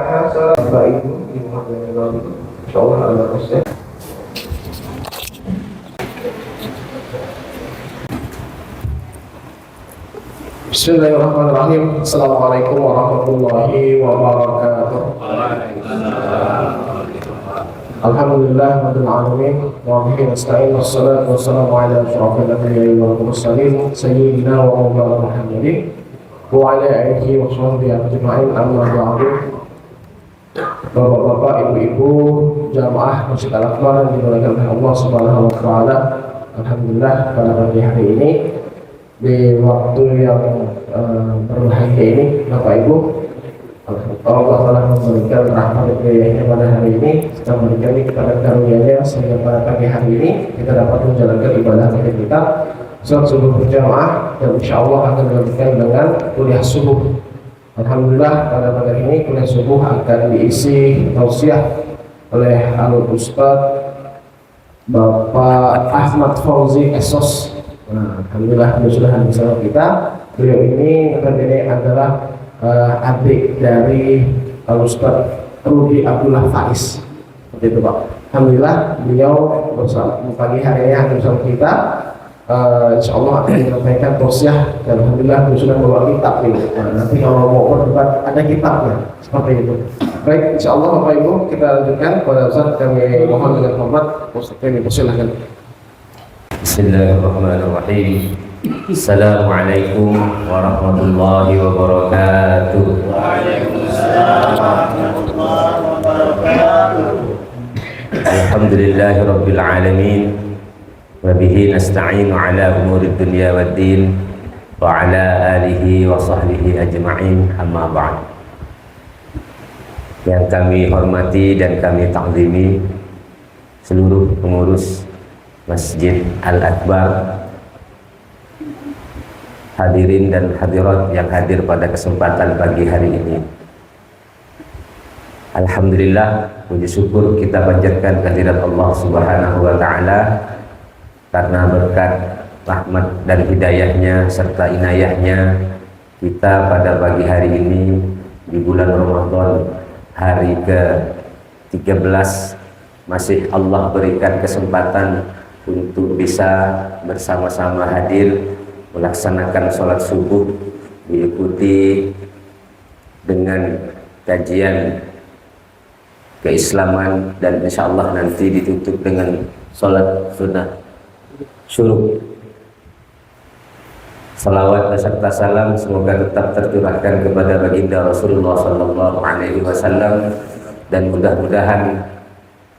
Bapak Ibu, insyaallah ada Ustaz. Bismillahirrahmanirrahim. Assalamualaikum warahmatullahi wabarakatuh. Alhamdulillah rabbil alamin wa bihi nasta'in wassalatu wassalamu ala asyrafil anbiya'i wal mursalin sayyidina wa maulana Muhammadin wa ala alihi wa sahbihi ajma'in, amma ba'du. Bapak-bapak, ibu-ibu, jamaah Masjid Al-Akbar yang dimuliakan oleh Allah Subhanahu wa taala. Alhamdulillah pada pagi hari ini di waktu yang berbahagia ini, Bapak Ibu, Allah telah memberikan rahmat hidayahnya pada hari ini, sedang memberikan kepada karunia-Nya sehingga pada pagi hari ini kita dapat menjalankan ibadah kita sholat subuh berjamaah, dan insya Allah akan dilanjutkan dengan kuliah subuh. Alhamdulillah pada pagi hari ini kuliah subuh akan diisi tausiah oleh Al-Ustaz Bapak Ahmad Fauzi Esos. Nah, alhamdulillah beliau sudah hadir bersama kita. Beliau ini adalah adik dari Ustaz Rudi Abdullah Faiz. Seperti itu, Pak. Alhamdulillah beliau bersama pagi hari ini hadir bersama kita. Insya Allah akan menyampaikan tausiah, dan alhamdulillah beliau sudah membawa kitab ini. Nah, nanti kalau mau berdebat ada kitabnya, seperti itu. Baik, insya Allah Bapak Ibu, kita lanjutkan kepada Ustaz. Kami mohon dengan hormat, Ustaz kami persilahkan. Bismillahirrahmanirrahim. Assalamualaikum warahmatullahi wabarakatuh. Waalaikumsalam warahmatullahi wabarakatuh. Alhamdulillahi rabbil alamin, wa bihi nasta'inu ala umurid dunya waddin, wa ala alihi wa sahbihi ajma'in, amma ba'd. Yang kami hormati dan kami ta'zimi seluruh pengurus Masjid Al-Akbar, hadirin dan hadirat yang hadir pada kesempatan pagi hari ini. Alhamdulillah, puji syukur kita panjatkan kehadirat Allah Subhanahu wa taala karena berkat rahmat dan hidayahnya serta inayahnya kita pada pagi hari ini di bulan Ramadan hari ke-13 masih Allah berikan kesempatan untuk bisa bersama-sama hadir melaksanakan sholat subuh, diikuti dengan kajian keislaman, dan insya Allah nanti ditutup dengan sholat sunnah syuruk. Salawat beserta salam semoga tetap tercurahkan kepada baginda Rasulullah Sallallahu Alaihi Wasallam, dan mudah-mudahan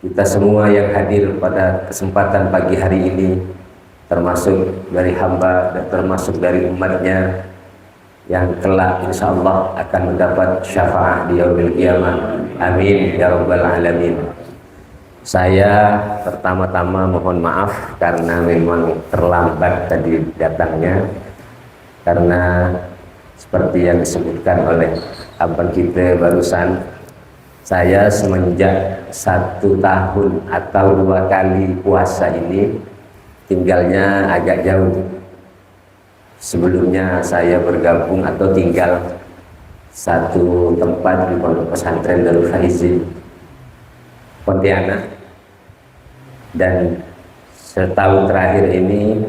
kita semua yang hadir pada kesempatan pagi hari ini, termasuk dari hamba dan termasuk dari umatnya, yang kelak insya Allah akan mendapat syafaat di yaumil qiyamah. Amin ya rabbal alamin. Saya pertama-tama mohon maaf karena memang terlambat tadi datangnya, karena seperti yang disebutkan oleh abang kita barusan, saya semenjak 1 tahun atau 2 kali puasa ini tinggalnya agak jauh. Sebelumnya saya bergabung atau tinggal satu tempat di Pondok Pesantren Darul Faizin Pontianak, dan setahun terakhir ini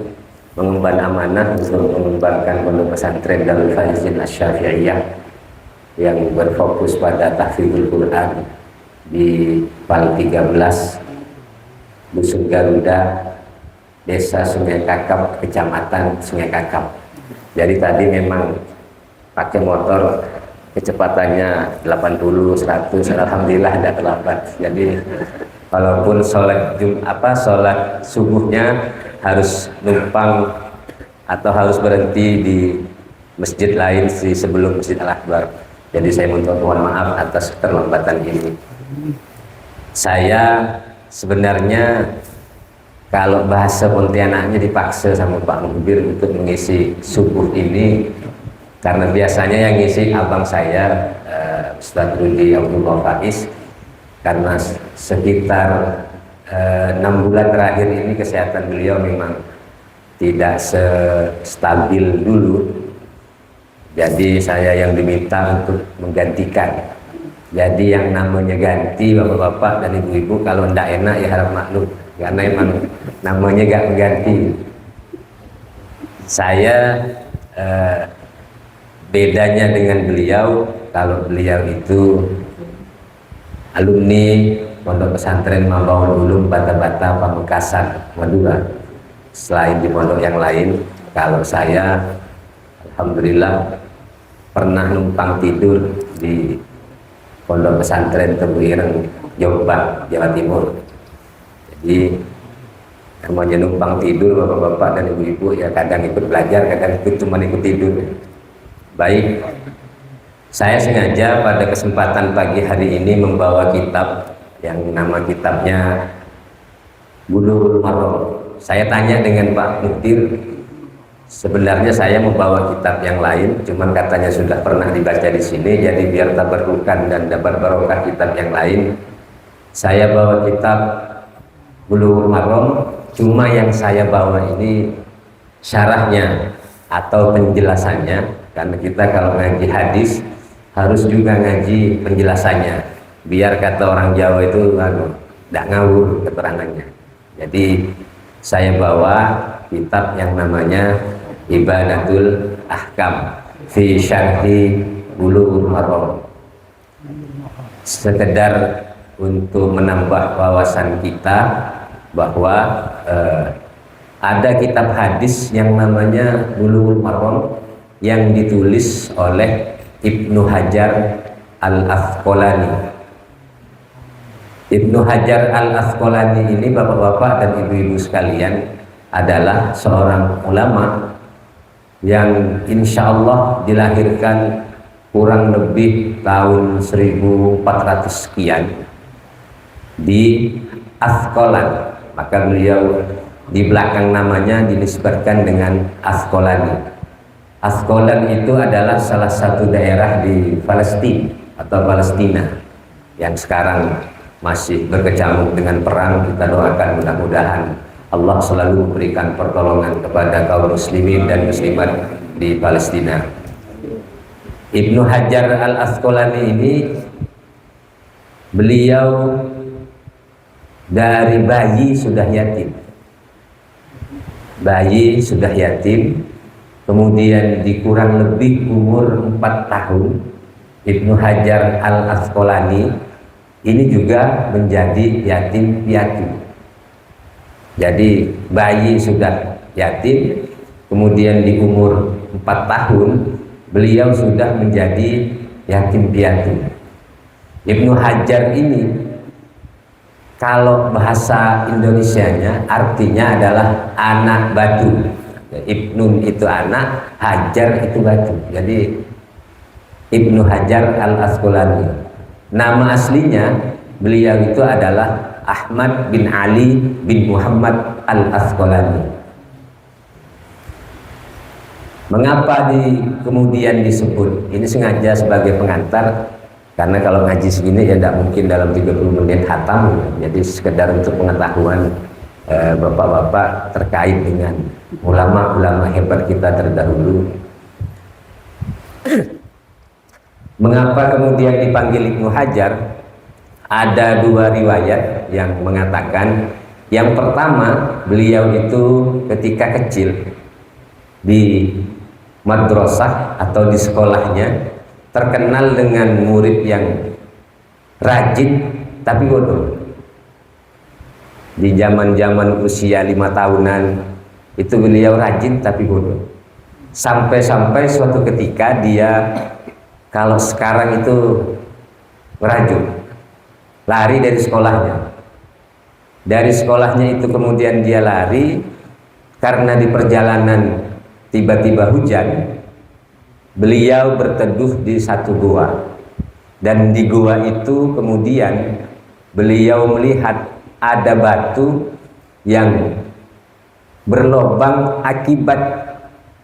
mengemban amanah untuk mengembangkan Pondok Pesantren Darul Faizin Asy-Syafi'iyah yang berfokus pada tahfidzul Quran di Pal 13 Dusun Garuda, Desa Sungai Kakap, Kecamatan Sungai Kakap. Jadi tadi memang pakai motor kecepatannya 80, 100, alhamdulillah tidak terlambat. Jadi walaupun sholat subuhnya harus numpang atau harus berhenti di masjid lain sebelum Masjid Al-Akbar. Jadi saya mohon maaf atas keterlambatan ini. Saya sebenarnya kalau bahasa Pontianaknya dipaksa sama Pak Muhbir untuk mengisi subuh ini, karena biasanya yang ngisi abang saya, Ustaz Rudi Abdullah Faiz, karena sekitar 6 bulan terakhir ini kesehatan beliau memang tidak stabil dulu. Jadi saya yang diminta untuk menggantikan. Jadi yang namanya ganti bapak-bapak dan ibu-ibu kalau ndak enak ya harap maklum, karena emang namanya gak mengganti. Saya bedanya dengan beliau, kalau beliau itu alumni Pondok Pesantren Mambaul Ulum Bata-Bata Pamekasan Madura. Selain di pondok yang lain, kalau saya alhamdulillah pernah numpang tidur di Pondok Pesantren Tebu Ireng, Jombang, Jawa Timur. Jadi namanya numpang tidur bapak-bapak dan ibu-ibu ya, kadang ikut belajar, kadang ikut cuma ikut tidur. Baik, saya sengaja pada kesempatan pagi hari ini membawa kitab yang nama kitabnya Bulughul Maram. Saya tanya dengan Pak Muktir, sebenarnya saya membawa kitab yang lain, cuman katanya sudah pernah dibaca di sini, jadi biar tabarukan dan dapat barokah kitab yang lain, saya bawa kitab Bulughul Maram. Cuma yang saya bawa ini syarahnya atau penjelasannya, karena kita kalau ngaji hadis harus juga ngaji penjelasannya, biar kata orang Jawa itu tidak ngawur keterangannya. Jadi saya bawa kitab yang namanya Ibanatul Ahkam fi Syarhi Bulughul Maram, sekedar untuk menambah wawasan kita bahwa ada kitab hadis yang namanya Bulughul Maram yang ditulis oleh Ibnu Hajar Al-Asqalani. Ibnu Hajar Al-Asqalani ini bapak-bapak dan ibu-ibu sekalian adalah seorang ulama yang insya Allah dilahirkan kurang lebih tahun 1400 sekian di Asqalan. Maka beliau di belakang namanya dinisbatkan dengan Asqalani. Asqalan itu adalah salah satu daerah di Palestina atau Palestina yang sekarang masih berkecamuk dengan perang. Kita doakan mudah-mudahan Allah selalu memberikan pertolongan kepada kaum muslimin dan muslimat di Palestina. Ibnu Hajar Al-Asqalani ini beliau dari bayi sudah yatim. Bayi sudah yatim, kemudian dikurang lebih umur 4 tahun Ibnu Hajar Al-Asqalani ini juga menjadi yatim piatu. Jadi bayi sudah yatim, kemudian di umur 4 tahun beliau sudah menjadi yatim piatu. Ibnu Hajar ini kalau bahasa Indonesianya artinya adalah anak batu. Ibnun itu anak, Hajar itu batu. Jadi Ibnu Hajar Al-Asqalani. Nama aslinya beliau itu adalah Ahmad bin Ali bin Muhammad Al-Asqalani. Mengapa kemudian disebut? Ini sengaja sebagai pengantar, karena kalau ngaji segini ya tidak mungkin dalam 30 menit khatam. Jadi sekedar untuk pengetahuan bapak-bapak terkait dengan ulama-ulama hebat kita terdahulu. Mengapa kemudian dipanggil Ibnu Hajar? Ada 2 riwayat yang mengatakan, yang pertama beliau itu ketika kecil di madrasah atau di sekolahnya terkenal dengan murid yang rajin tapi bodoh. Di zaman-zaman usia 5 tahunan itu beliau rajin tapi bodoh. Sampai-sampai suatu ketika dia, kalau sekarang itu ngerajut, lari dari sekolahnya. Dari sekolahnya itu kemudian dia lari karena di perjalanan tiba-tiba hujan. Beliau berteduh di satu goa, dan di goa itu kemudian beliau melihat ada batu yang berlobang akibat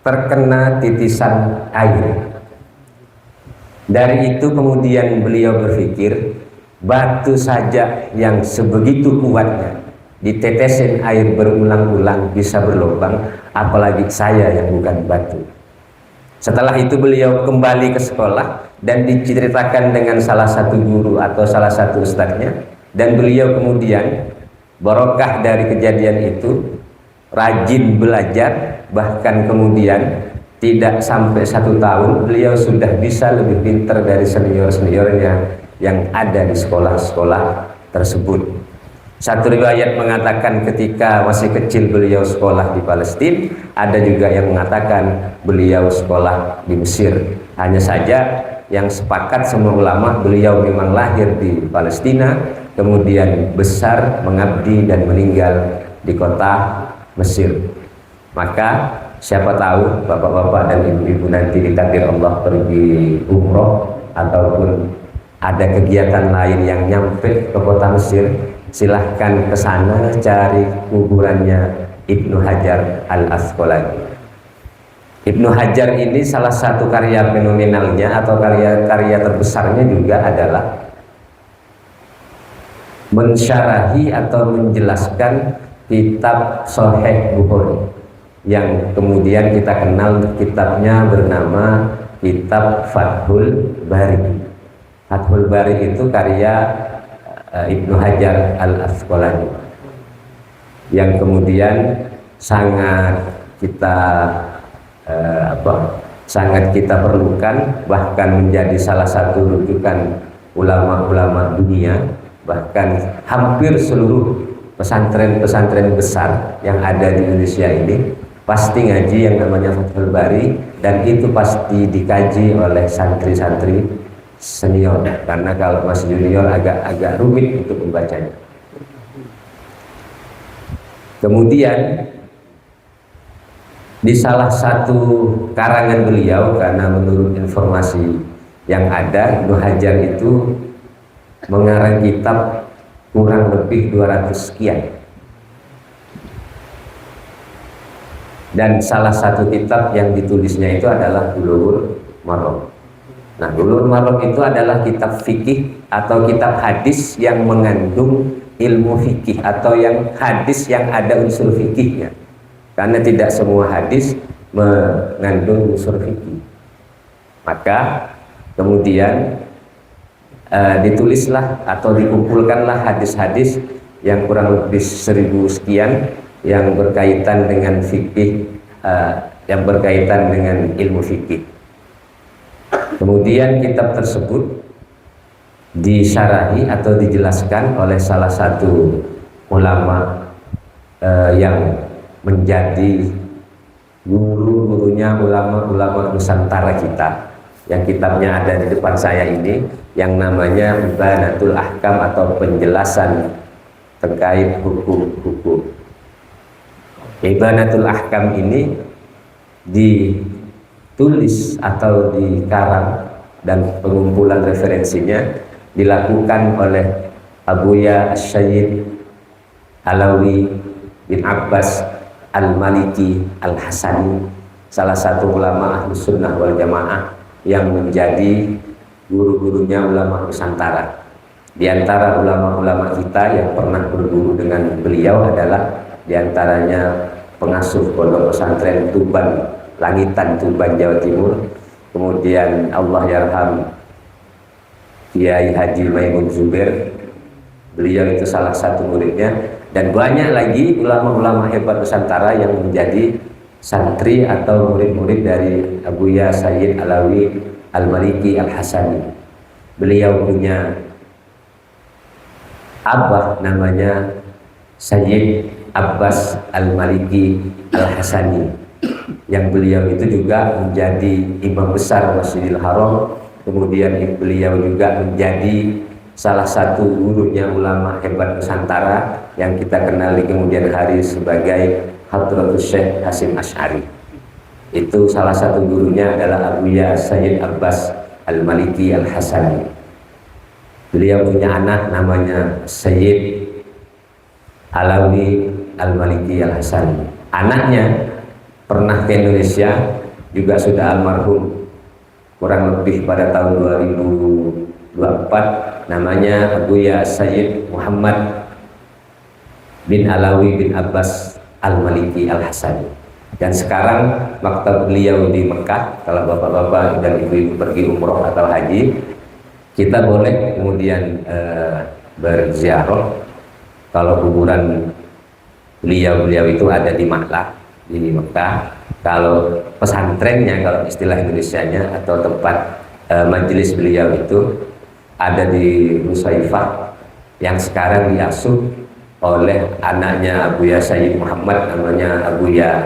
terkena titisan air. Dari itu kemudian beliau berpikir, batu saja yang sebegitu kuatnya ditetesin air berulang-ulang bisa berlubang, apalagi saya yang bukan batu. Setelah itu beliau kembali ke sekolah, dan diceritakan dengan salah satu guru atau salah satu ustadznya, dan beliau kemudian barokah dari kejadian itu rajin belajar, bahkan kemudian tidak sampai 1 tahun beliau sudah bisa lebih pintar dari senior-seniornya yang ada di sekolah-sekolah tersebut. Satu riwayat mengatakan ketika masih kecil beliau sekolah di Palestina, ada juga yang mengatakan beliau sekolah di Mesir. Hanya saja yang sepakat semua ulama, beliau memang lahir di Palestina, kemudian besar, mengabdi dan meninggal di kota Mesir. Maka siapa tahu bapak-bapak dan ibu-ibu nanti ditakdir Allah pergi umroh ataupun ada kegiatan lain yang nyampe ke kota Mesir, silahkan ke sana cari kuburannya Ibnu Hajar Al-Asqalani. Ibnu Hajar ini salah satu karya fenomenalnya atau karya terbesarnya juga adalah mensyarahi atau menjelaskan kitab Sahih Bukhari yang kemudian kita kenal kitabnya bernama Kitab Fathul Bari. Fathul Bari itu karya Ibnu Hajar Al-Asqalani yang kemudian sangat kita perlukan, bahkan menjadi salah satu rujukan ulama-ulama dunia. Bahkan hampir seluruh pesantren-pesantren besar yang ada di Indonesia ini pasti ngaji yang namanya Fathul Bari, dan itu pasti dikaji oleh santri-santri senior, karena kalau masih junior agak rumit untuk membacanya. Kemudian di salah satu karangan beliau, karena menurut informasi yang ada, Ibnu Hajar itu mengarang kitab kurang lebih 200 sekian, dan salah satu kitab yang ditulisnya itu adalah Bulughul Maram. Nah, Bulughul Maram itu adalah kitab fikih atau kitab hadis yang mengandung ilmu fikih, atau yang hadis yang ada unsur fikihnya, karena tidak semua hadis mengandung unsur fikih. Maka kemudian ditulislah atau dikumpulkanlah hadis-hadis yang kurang lebih 1000 sekian yang berkaitan dengan fikih, yang berkaitan dengan ilmu fikih. Kemudian kitab tersebut disyarahi atau dijelaskan oleh salah satu ulama yang menjadi guru-gurunya ulama-ulama Nusantara kita, yang kitabnya ada di depan saya ini, yang namanya Ibanatul Ahkam atau penjelasan terkait hukum-hukum. Ibanatul Ahkam ini ditulis atau dikarang dan pengumpulan referensinya dilakukan oleh Abuya Sayyid Alawi bin Abbas Al-Maliki Al-Hasani, salah satu ulama Ahlus Sunnah wal Jamaah yang menjadi guru-gurunya ulama Nusantara. Di antara ulama-ulama kita yang pernah berguru dengan beliau adalah diantaranya pengasuh pondok pesantren Tuban Langitan, Tuban, Jawa Timur. Kemudian Allah yarham Kiai Haji Maimun Zubair, beliau itu salah satu muridnya, dan banyak lagi ulama-ulama hebat Nusantara yang menjadi santri atau murid-murid dari Abuya Sayyid Alawi Al-Maliki Al-Hasani. Beliau punya abah namanya Sayyid Abbas Al-Maliki Al-Hasani, yang beliau itu juga menjadi imam besar Masjidil Haram. Kemudian beliau juga menjadi salah satu gurunya ulama hebat Nusantara yang kita kenal di kemudian hari sebagai Hadratus Syekh Hasyim Asy'ari. Itu salah satu gurunya adalah Abuya Sayyid Abbas Al-Maliki Al-Hasani. Beliau punya anak namanya Sayyid Alawi Al-Maliki Al-Hasani. Anaknya pernah ke Indonesia, juga sudah almarhum kurang lebih pada tahun 2024, namanya Abuya Sayyid Muhammad bin Alawi bin Abbas Al-Maliki Al-Hasani. Dan sekarang maktab beliau di Mekah. Kalau bapak-bapak dan ibu-ibu pergi umroh atau haji, kita boleh kemudian berziarah. Kalau kuburan beliau itu ada di Maklah di Mekah. Kalau pesantrennya, kalau istilah Indonesianya, atau tempat majelis beliau itu ada di Nusaifah yang sekarang diasuh oleh anaknya Abuya Sayyid Muhammad, namanya Abuya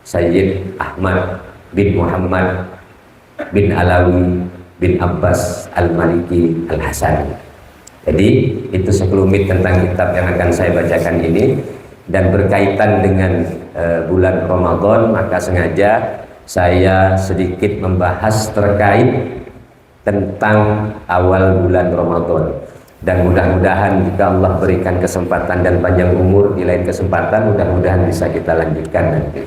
Sayyid Ahmad bin Muhammad bin Alawi bin Abbas Al-Maliki Al-Hasani. Jadi itu sekelumit tentang kitab yang akan saya bacakan ini, dan berkaitan dengan bulan Ramadan, maka sengaja saya sedikit membahas terkait tentang awal bulan Ramadan. Dan mudah-mudahan jika Allah berikan kesempatan dan panjang umur di lain kesempatan, mudah-mudahan bisa kita lanjutkan nanti.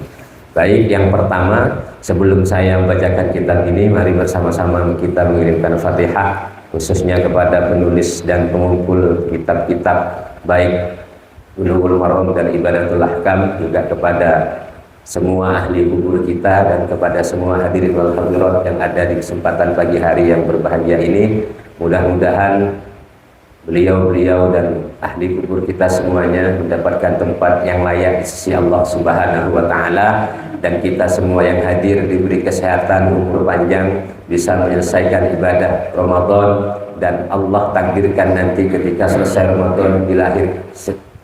Baik, yang pertama, sebelum saya membacakan kitab ini, mari bersama-sama kita mengirimkan Fatihah khususnya kepada penulis dan pengumpul kitab-kitab baik Bulughul Maram dan Ibadatul Ahkam, juga kepada semua ahli kubur kita dan kepada semua hadirin wal hadirat yang ada di kesempatan pagi hari yang berbahagia ini. Mudah-mudahan beliau dan ahli kubur kita semuanya mendapatkan tempat yang layak di sisi Allah Subhanahu wa Ta'ala, dan kita semua yang hadir diberi kesehatan, umur panjang, bisa menyelesaikan ibadah Ramadan, dan Allah takdirkan nanti ketika selesai Ramadan dilahir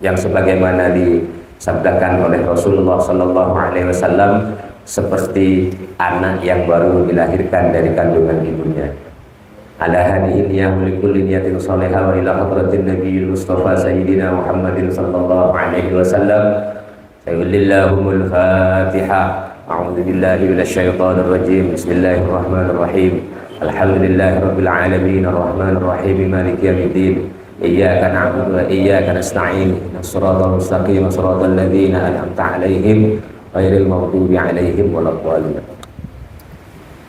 yang sebagaimana disabdakan oleh Rasulullah Sallallahu Alaihi Wasallam, seperti anak yang baru dilahirkan dari kandungan ibunya. Ala hadhihi niyah li kulli niyatin salihah wa ila hadratin nabiyil mustafa sayyidina Muhammadin sallallahu alaihi wasallam. Sayyidillahumul Fatihah. A'udzu billahi minasy syaithanir rajim. Bismillahirrahmanirrahim. Alhamdulillahirabbil alamin arrahmanir rahim maliki yaumiddin. Iyyaka na'budu wa iyyaka nasta'in. Shiratal mustaqim shiratal ladzina an'amta 'alaihim ghairil maghdubi 'alaihim waladdallin.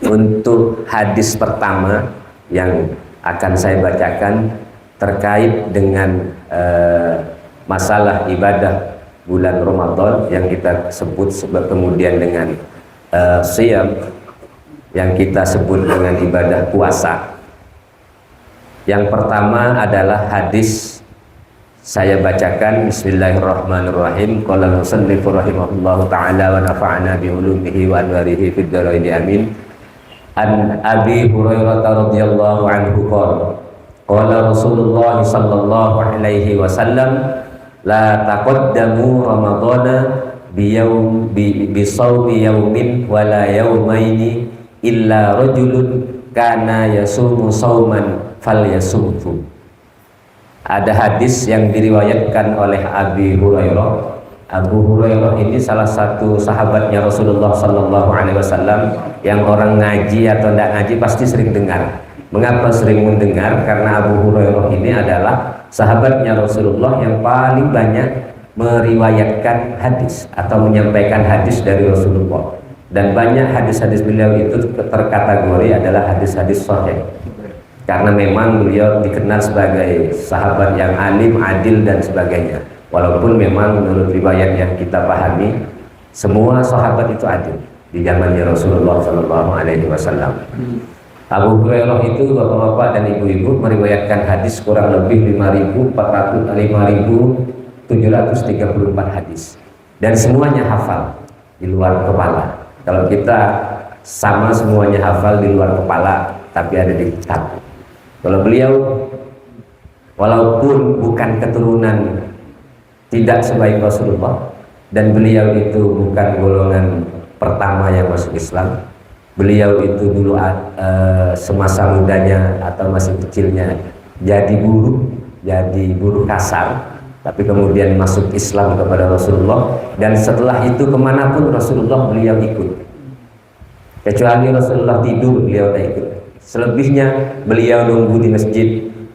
Untuk hadis pertama yang akan saya bacakan terkait dengan masalah ibadah bulan Ramadan yang kita sebut kemudian dengan siyam, yang kita sebut dengan ibadah puasa. Yang pertama adalah hadis, saya bacakan. Bismillahirrahmanirrahim. Qala al-musannifu rahimahullahu ta'ala wa nafa'ana bi ulumihi wa anwarihi fid dharain amin. An Abi Hurairah radhiyallahu anhu qala qala Rasulullah sallallahu alaihi wasallam la taqaddamu ramadhana bi sawmi yawmin wa la yawmaini illa rajulun kana yasumu sawman falyasumhu. Ada hadis yang diriwayatkan oleh Abi Hurairah. Abu Hurairah ini salah satu sahabatnya Rasulullah Sallallahu Alaihi Wasallam yang orang ngaji atau tidak ngaji pasti sering dengar. Mengapa sering mendengar? Karena Abu Hurairah ini adalah sahabatnya Rasulullah yang paling banyak meriwayatkan hadis atau menyampaikan hadis dari Rasulullah, dan banyak hadis-hadis beliau itu terkategori adalah hadis-hadis sahih, karena memang beliau dikenal sebagai sahabat yang alim, adil dan sebagainya. Walaupun memang menurut riwayat yang kita pahami, semua sahabat itu adil di zamannya Rasulullah Sallallahu Alaihi Wasallam. Abu Hurairah itu bapak-bapak dan ibu-ibu meriwayatkan hadis kurang lebih 5.734 hadis, dan semuanya hafal di luar kepala. Kalau kita sama semuanya hafal di luar kepala, tapi ada di kitab. Kalau beliau walaupun bukan keturunan tidak sebaik Rasulullah, dan beliau itu bukan golongan pertama yang masuk Islam. Beliau itu dulu semasa mudanya atau masih kecilnya jadi buruh kasar, tapi kemudian masuk Islam kepada Rasulullah, dan setelah itu kemanapun Rasulullah beliau ikut, kecuali Rasulullah tidur beliau tidak ikut. Selebihnya beliau nunggu di masjid.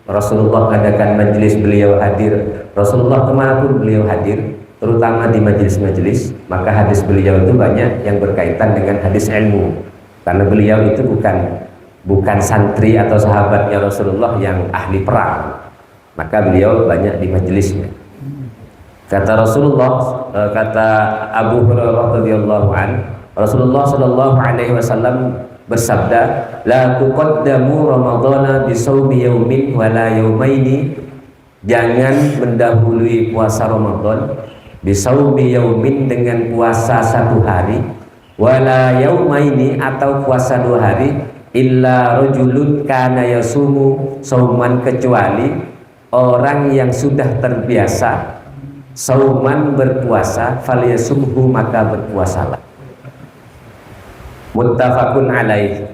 Rasulullah adakan majelis, beliau hadir. Rasulullah kemanapun beliau hadir, terutama di majelis-majelis, maka hadis beliau itu banyak yang berkaitan dengan hadis ilmu, karena beliau itu bukan santri atau sahabatnya Rasulullah yang ahli perang, maka beliau banyak di majelisnya. Kata Rasulullah, kata Abu Hurairah radhiyallahu an, Rasulullah sallallahu alaihi wasallam bersabda, la tuqaddamu ramadhana bi shaumi yaumin wala yaumaini, jangan mendahului puasa Ramadan bi shaumi yaumin dengan puasa satu hari, wala yaumaini atau puasa 2 hari, illa rajulun kana yasumu sauman, kecuali orang yang sudah terbiasa sauman berpuasa, falyasumhu maka berpuasalah. Muttafaqun alaih.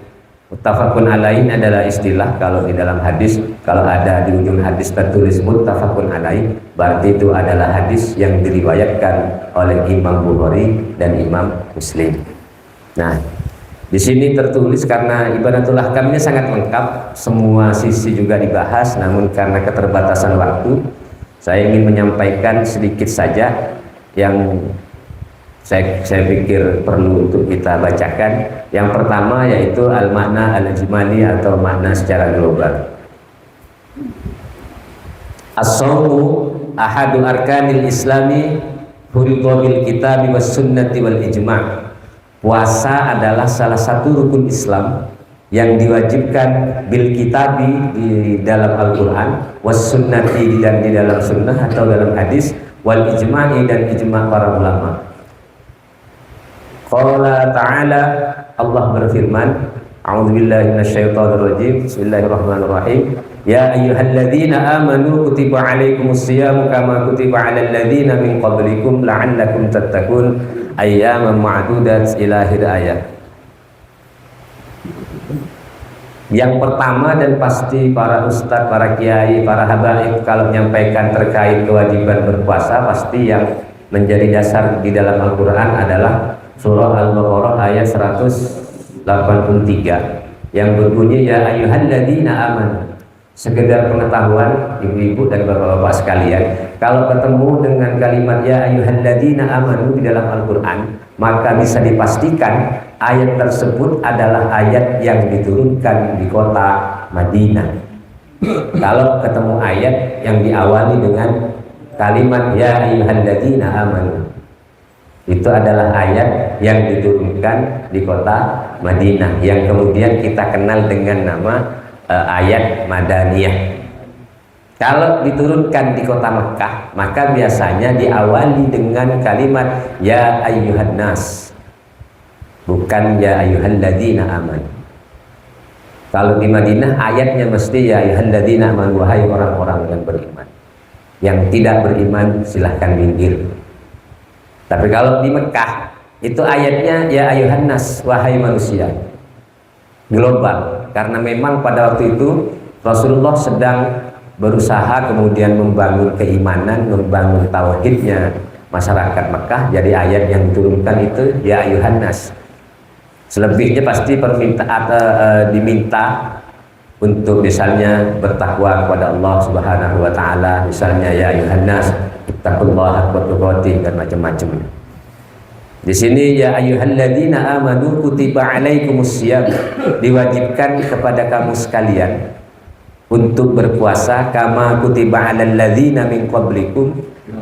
Muttafaqun alaih adalah istilah kalau di dalam hadis, kalau ada di ujung hadis tertulis muttafaqun alaih, berarti itu adalah hadis yang diriwayatkan oleh Imam Bukhari dan Imam Muslim. Nah, di sini tertulis karena Ibadatul Ahkamnya sangat lengkap, semua sisi juga dibahas, namun karena keterbatasan waktu, saya ingin menyampaikan sedikit saja yang saya pikir perlu untuk kita bacakan. Yang pertama yaitu al-makna al-ijmali atau makna secara global. As-shaumu ahadu arkanil islami huridha bil kitabi was sunnati wal ijma'. Puasa adalah salah satu rukun Islam yang diwajibkan bil kitabi di dalam Al-Quran, was sunnati dan di dalam sunnah atau dalam hadis, wal ijma'i dan ijma' para ulama. Qala ta'ala, Allah berfirman, a'udzubillahi minasyaitonirrajim, bismillahirrahmanirrahim, ya ayyuhalladzina amanu kutiba alaikumus-syiyamu kama kutiba 'alal ladzina min qablikum la'allakum tattaqun ayyaman ma'dudat ila akhir ayat. Yang pertama dan pasti para ustadz, para kiai, para habaib kalau menyampaikan terkait kewajiban berpuasa, pasti yang menjadi dasar di dalam Al-Quran adalah surah Al-Baqarah ayat 183 yang berbunyi ya ayyuhalladzina amanu. Sekedar pengetahuan ibu-ibu dan bapak-bapak sekalian, kalau ketemu dengan kalimat ya ayyuhalladzina amanu di dalam Al-Quran, maka bisa dipastikan ayat tersebut adalah ayat yang diturunkan di kota Madinah. Kalau ketemu ayat yang diawali dengan kalimat ya ayyuhalladzina amanu, itu adalah ayat yang diturunkan di kota Madinah, yang kemudian kita kenal dengan nama ayat Madaniyah. Kalau diturunkan di kota Mekah, maka biasanya diawali dengan kalimat ya ayyuhan nas, bukan ya ayyuhalladzina amanu. Kalau di Madinah ayatnya mesti ya ayyuhalladzina amanu, wahai orang-orang yang beriman. Yang tidak beriman silahkan minggir. Tapi kalau di Mekah itu ayatnya ya ayyuhan nas, wahai manusia, global. Karena memang pada waktu itu Rasulullah sedang berusaha kemudian membangun keimanan, membangun tauhidnya masyarakat Mekah. Jadi ayat yang diturunkan itu ya ayyuhan nas. Selebihnya pasti diminta untuk misalnya bertakwa kepada Allah Subhanahu wa taala, misalnya ya ayyuhan nas ittaqullaha haqqa tuqatih dan macam-macam. Di sini ya ayyuhalladzina amanu kutiba alaikumussyiyam, diwajibkan kepada kamu sekalian untuk berpuasa kama kutiba alal ladzina min qablikum,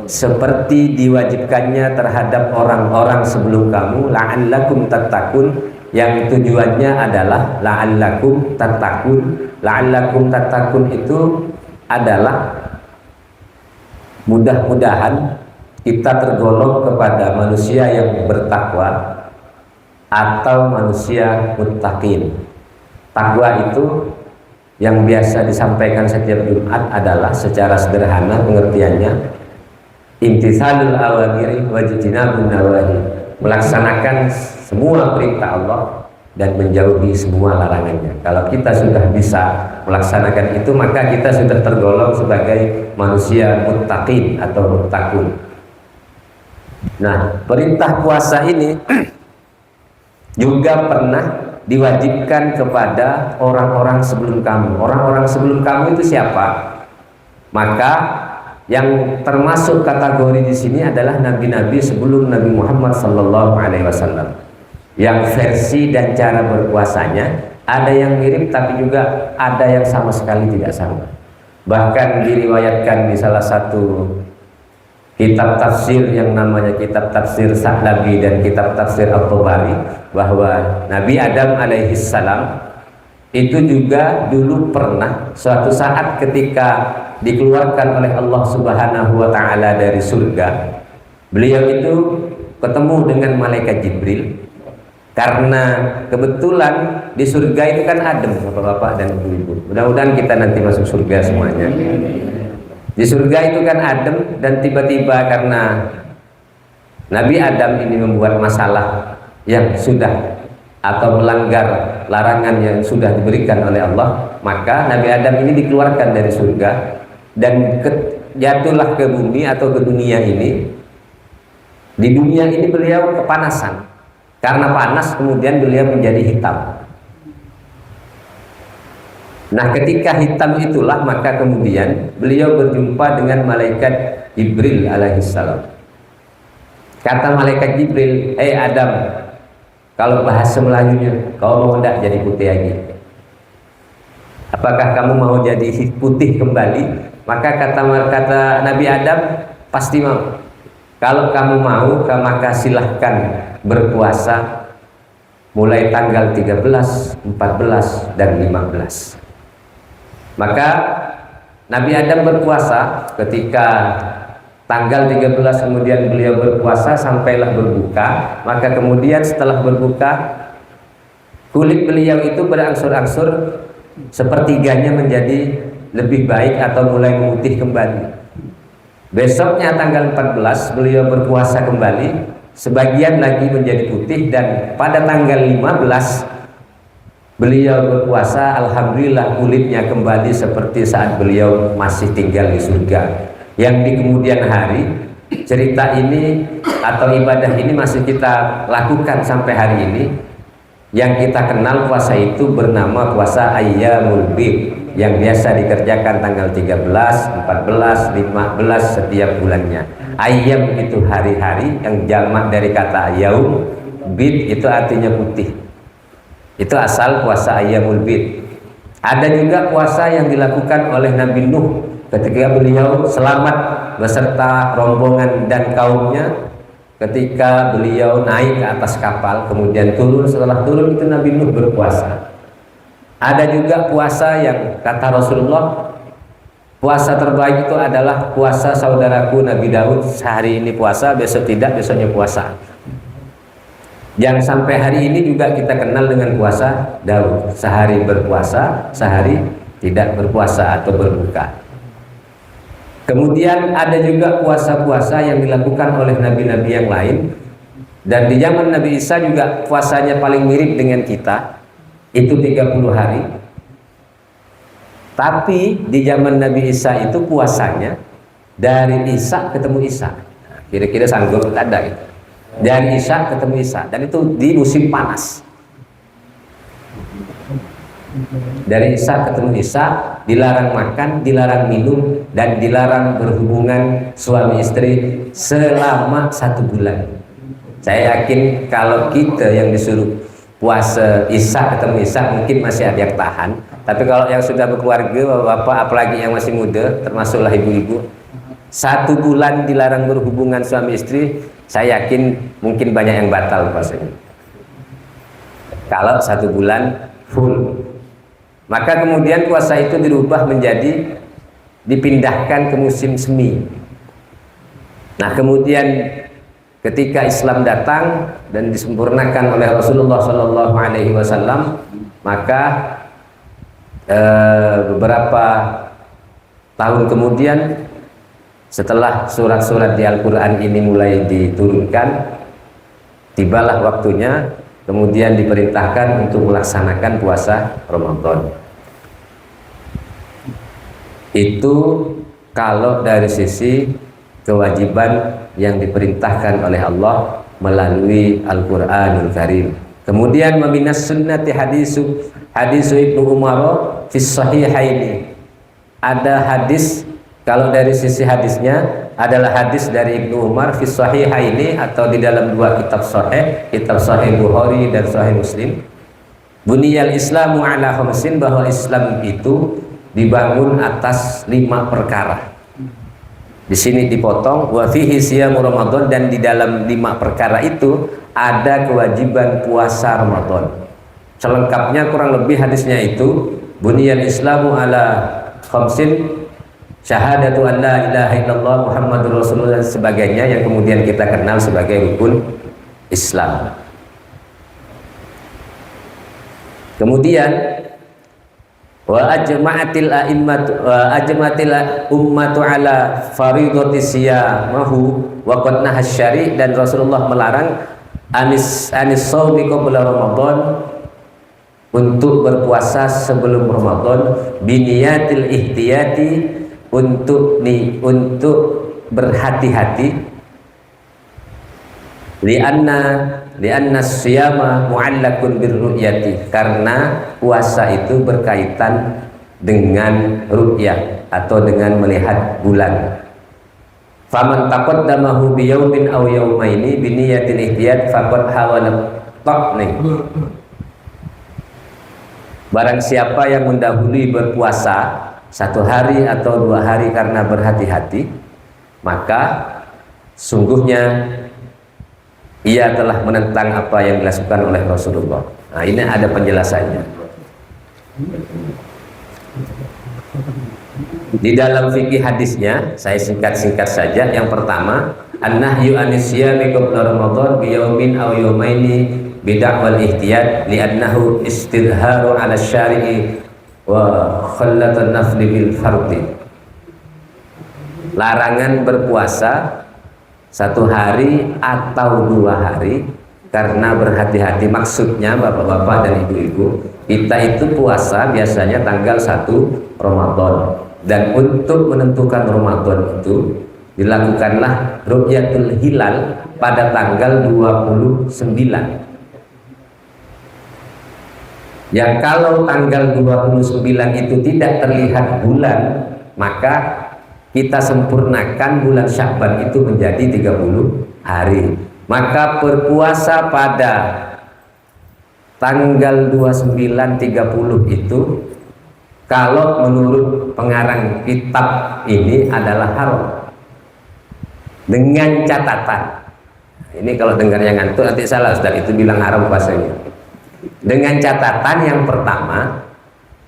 seperti diwajibkannya terhadap orang-orang sebelum kamu, la'allakum tattaqun, yang tujuannya adalah la'allakum tattaqun. La'allakum tattaqun itu adalah mudah-mudahan kita tergolong kepada manusia yang bertakwa atau manusia muttaqin. Takwa itu yang biasa disampaikan setiap Jumat adalah secara sederhana pengertiannya imtithalul awamiri wajtinabun nawahi, melaksanakan semua perintah Allah dan menjauhi semua larangannya. Kalau kita sudah bisa melaksanakan itu, maka kita sudah tergolong sebagai manusia muttaqin atau muttaqun. Nah, perintah puasa ini juga pernah diwajibkan kepada orang-orang sebelum kamu. Orang-orang sebelum kamu itu siapa? Maka yang termasuk kategori di sini adalah nabi-nabi sebelum Nabi Muhammad SAW. Yang versi dan cara berpuasanya ada yang mirip, tapi juga ada yang sama sekali tidak sama. Bahkan diriwayatkan di salah satu kitab tafsir yang namanya kitab tafsir Sa'labi dan kitab tafsir At-Tabari, bahwa Nabi Adam alaihissalam itu juga dulu pernah suatu saat ketika dikeluarkan oleh Allah Subhanahu wa taala dari surga, beliau itu ketemu dengan malaikat Jibril. Karena kebetulan di surga itu kan adem, bapak-bapak dan ibu-ibu. Mudah-mudahan kita nanti masuk surga semuanya. Di surga itu kan adem, dan tiba-tiba karena Nabi Adam ini membuat masalah yang sudah atau melanggar larangan yang sudah diberikan oleh Allah, maka Nabi Adam ini dikeluarkan dari surga dan jatuhlah ke bumi atau ke dunia ini. Di dunia ini beliau kepanasan. Karena panas kemudian beliau menjadi hitam. Nah, ketika hitam itulah maka kemudian beliau berjumpa dengan malaikat Jibril alaihissalam. Kata malaikat Jibril, Adam, kalau bahasa Melayunya, kau mau tidak jadi putih lagi? Apakah kamu mau jadi putih kembali? Maka kata Nabi Adam, pasti mau. Kalau kamu mau, maka silahkan berpuasa mulai tanggal 13, 14, dan 15. Maka Nabi Adam berpuasa ketika tanggal 13, kemudian beliau berpuasa sampailah berbuka. Maka kemudian setelah berbuka, kulit beliau itu berangsur-angsur sepertiganya menjadi lebih baik atau mulai memutih kembali. Besoknya tanggal 14 beliau berpuasa kembali, sebagian lagi menjadi putih, dan pada tanggal 15 beliau berpuasa, alhamdulillah kulitnya kembali seperti saat beliau masih tinggal di surga. Yang di kemudian hari, cerita ini atau ibadah ini masih kita lakukan sampai hari ini. Yang kita kenal puasa itu bernama puasa Ayyamul Bid, yang biasa dikerjakan tanggal 13, 14, 15 setiap bulannya. Ayyam itu hari-hari, yang jamak dari kata yaum, bid itu artinya putih. Itu asal puasa Ayyamul Bid. Ada juga puasa yang dilakukan oleh Nabi Nuh ketika beliau selamat beserta rombongan dan kaumnya, ketika beliau naik ke atas kapal kemudian turun. Setelah turun itu Nabi Nuh berpuasa. Ada juga puasa yang kata Rasulullah, puasa terbaik itu adalah puasa saudaraku Nabi Daud. Sehari ini puasa, besok tidak, besoknya puasa. Yang sampai hari ini juga kita kenal dengan puasa Daud. Sehari berpuasa, sehari tidak berpuasa atau berbuka. Kemudian ada juga puasa-puasa yang dilakukan oleh nabi-nabi yang lain. Dan di zaman Nabi Isa juga puasanya paling mirip dengan kita, itu 30 hari. Tapi di zaman Nabi Isa itu puasanya dari Isa ketemu Isa. Kira-kira sanggup ada itu. Dari Isa ketemu Isa, dan itu di musim panas. Dari Isa ketemu Isa, dilarang makan, dilarang minum, dan dilarang berhubungan suami istri selama 1 bulan. Saya yakin kalau kita yang disuruh puasa Isa ketemu Isa mungkin masih ada yang tahan. Tapi kalau yang sudah berkeluarga, bapak-bapak, apalagi yang masih muda, termasuklah ibu-ibu, 1 bulan dilarang berhubungan suami istri, saya yakin mungkin banyak yang batal puasanya. Kalau 1 bulan full. Maka kemudian puasa itu dirubah menjadi dipindahkan ke musim semi. Nah, kemudian ketika Islam datang dan disempurnakan oleh Rasulullah SAW, maka beberapa tahun kemudian setelah surat-surat di Al-Quran ini mulai diturunkan, tibalah waktunya kemudian diperintahkan untuk melaksanakan puasa Ramadan. Itu kalau dari sisi kewajiban yang diperintahkan oleh Allah melalui Al-Quranul Karim. Kemudian meminas sunnati hadisu Ibnu Umar fi sahihaini. Ada hadis, kalau dari sisi hadisnya adalah hadis dari Ibnu Umar fi sahihaini, atau di dalam 2 kitab sahih, kitab Sahih Bukhari dan Sahih Muslim. Buniyal Islamu ala khamsin, bahwa Islam itu dibangun atas 5 perkara. Di sini dipotong wa fihi siyamu Ramadan, dan di dalam 5 perkara itu ada kewajiban puasa Ramadan. Selengkapnya kurang lebih hadisnya itu buniyal Islamu ala khamsin, syahadatu an la ilaha illallah Muhammadur Rasulullah dan sebagainya yang kemudian kita kenal sebagai rukun Islam. Kemudian wa ajma'atil ummatu ala faridati siyamahu wa qad nahasyari, dan Rasulullah melarang anis shaumi qabla Ramadan, untuk berpuasa sebelum Ramadan, biniyatil ihtiyati, untuk berhati-hati, lianna siyama mu'allakun birru'yati, karena puasa itu berkaitan dengan ru'yah atau dengan melihat bulan. Faman taqaddamahu biyaumin aw yaumaini biniyatil ihtiyat faqad hawana taqni. Barang siapa yang mendahului berpuasa 1 hari atau 2 hari karena berhati-hati, maka sungguhnya ia telah menentang apa yang dilakukan oleh Rasulullah. Nah, ini ada penjelasannya. Di dalam fikih hadisnya, saya singkat-singkat saja. Yang pertama, an-nahyu anis siyami qabla Ramadan bi yaumin aw yaumaini bid'ah wal ihtiyat li'annahu istidharu 'ala syari'i wa khallatan nafli bil fardhi. Larangan berpuasa 1 hari atau 2 hari karena berhati-hati. Maksudnya bapak-bapak dan ibu-ibu, kita itu puasa biasanya tanggal 1 Ramadan, dan untuk menentukan Ramadan itu dilakukanlah ru'yatul hilal pada tanggal 29. Ya, kalau tanggal 29 itu tidak terlihat bulan, maka kita sempurnakan bulan Sya'ban itu menjadi 30 hari. Maka berpuasa pada tanggal 29, 30 itu kalau menurut pengarang kitab ini adalah haram. Dengan catatan, ini kalau dengarnya ngantuk nanti salah Ustaz, itu bilang haram puasanya. Dengan catatan yang pertama,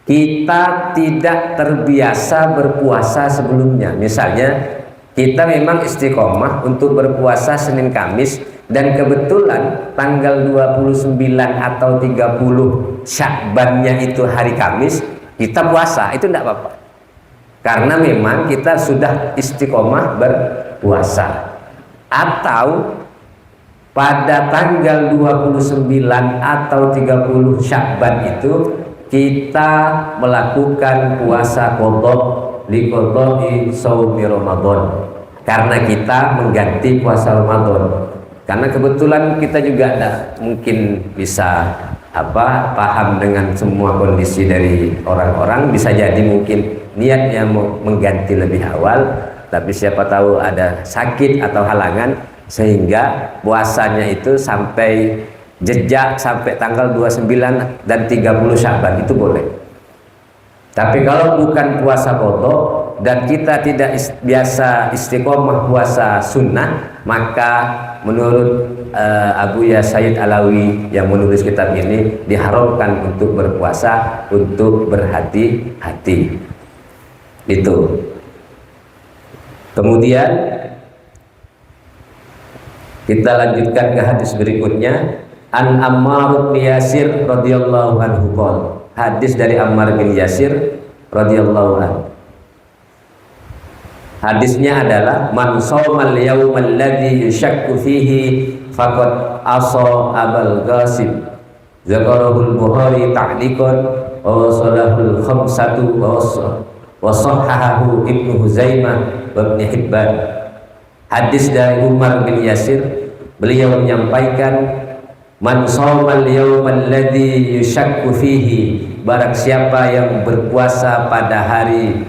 kita tidak terbiasa berpuasa sebelumnya. Misalnya kita memang istiqomah untuk berpuasa Senin Kamis, dan kebetulan tanggal 29 atau 30 Sya'bannya itu hari Kamis, kita puasa, itu tidak apa-apa, karena memang kita sudah istiqomah berpuasa. Atau pada tanggal 29 atau 30 Sya'ban itu kita melakukan puasa qadha li qadha'i shaumi Ramadan, karena kita mengganti puasa Ramadan. Karena kebetulan kita juga mungkin bisa paham dengan semua kondisi dari orang-orang. Bisa jadi mungkin niatnya mau mengganti lebih awal, tapi siapa tahu ada sakit atau halangan sehingga puasanya itu sampai jejak sampai tanggal 29 dan 30 Sya'ban itu boleh. Tapi kalau bukan puasa qadha dan kita tidak biasa istiqomah puasa sunnah, maka menurut Abu Ya Sayyid Alawi yang menulis kitab ini, diharamkan untuk berpuasa untuk berhati-hati. Itu. Kemudian kita lanjutkan ke hadis berikutnya. An Ammar bin Yasir radhiyallahu anhu qala, hadis dari Ammar bin Yasir radhiyallahu anhu. Hadisnya adalah man shaumal yaumal ladzi yushakku fihi faqad asa Abul Qasim. Zakarahul Bukhari ta'liqan wa salahul khamsatu wa sahahahu Ibnu Huzaimah wa Ibnu Hibban. Hadis dari Umar bin Yasir, beliau menyampaikan, man shaumal yaumal ladzi yushakku fihi, barang siapa yang berpuasa pada hari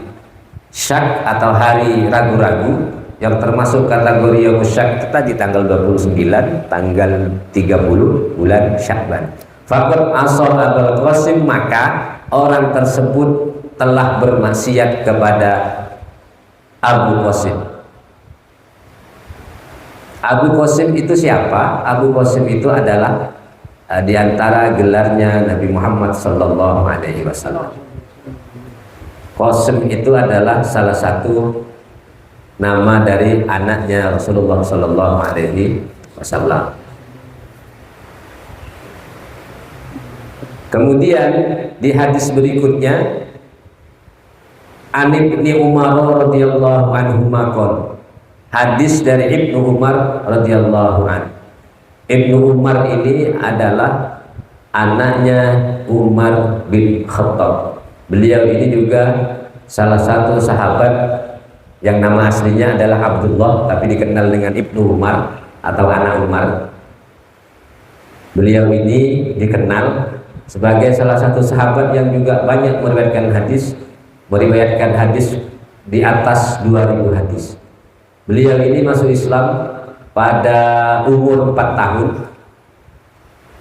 syak atau hari ragu-ragu, yang termasuk kategori yang syak tadi tanggal 29, tanggal 30 bulan Sya'ban, faqad asa Abul Qasim, maka orang tersebut telah bermaksiat kepada Abu Qasim. Abu Qasim itu siapa? Abu Qasim itu adalah di antara gelarnya Nabi Muhammad Sallallahu Alaihi Wasallam. Qasim itu adalah salah satu nama dari anaknya Rasulullah Sallallahu Alaihi Wasallam. Kemudian di hadis berikutnya, An Ibni Umar radhiyallahu anhu maqal. Hadis dari Ibnu Umar radhiyallahu anhu. Ibnu Umar ini adalah anaknya Umar bin Khattab. Beliau ini juga salah satu sahabat yang nama aslinya adalah Abdullah, tapi dikenal dengan Ibnu Umar atau anak Umar. Beliau ini dikenal sebagai salah satu sahabat yang juga banyak meriwayatkan hadis di atas 2000 hadis. Beliau ini masuk Islam pada umur 4 tahun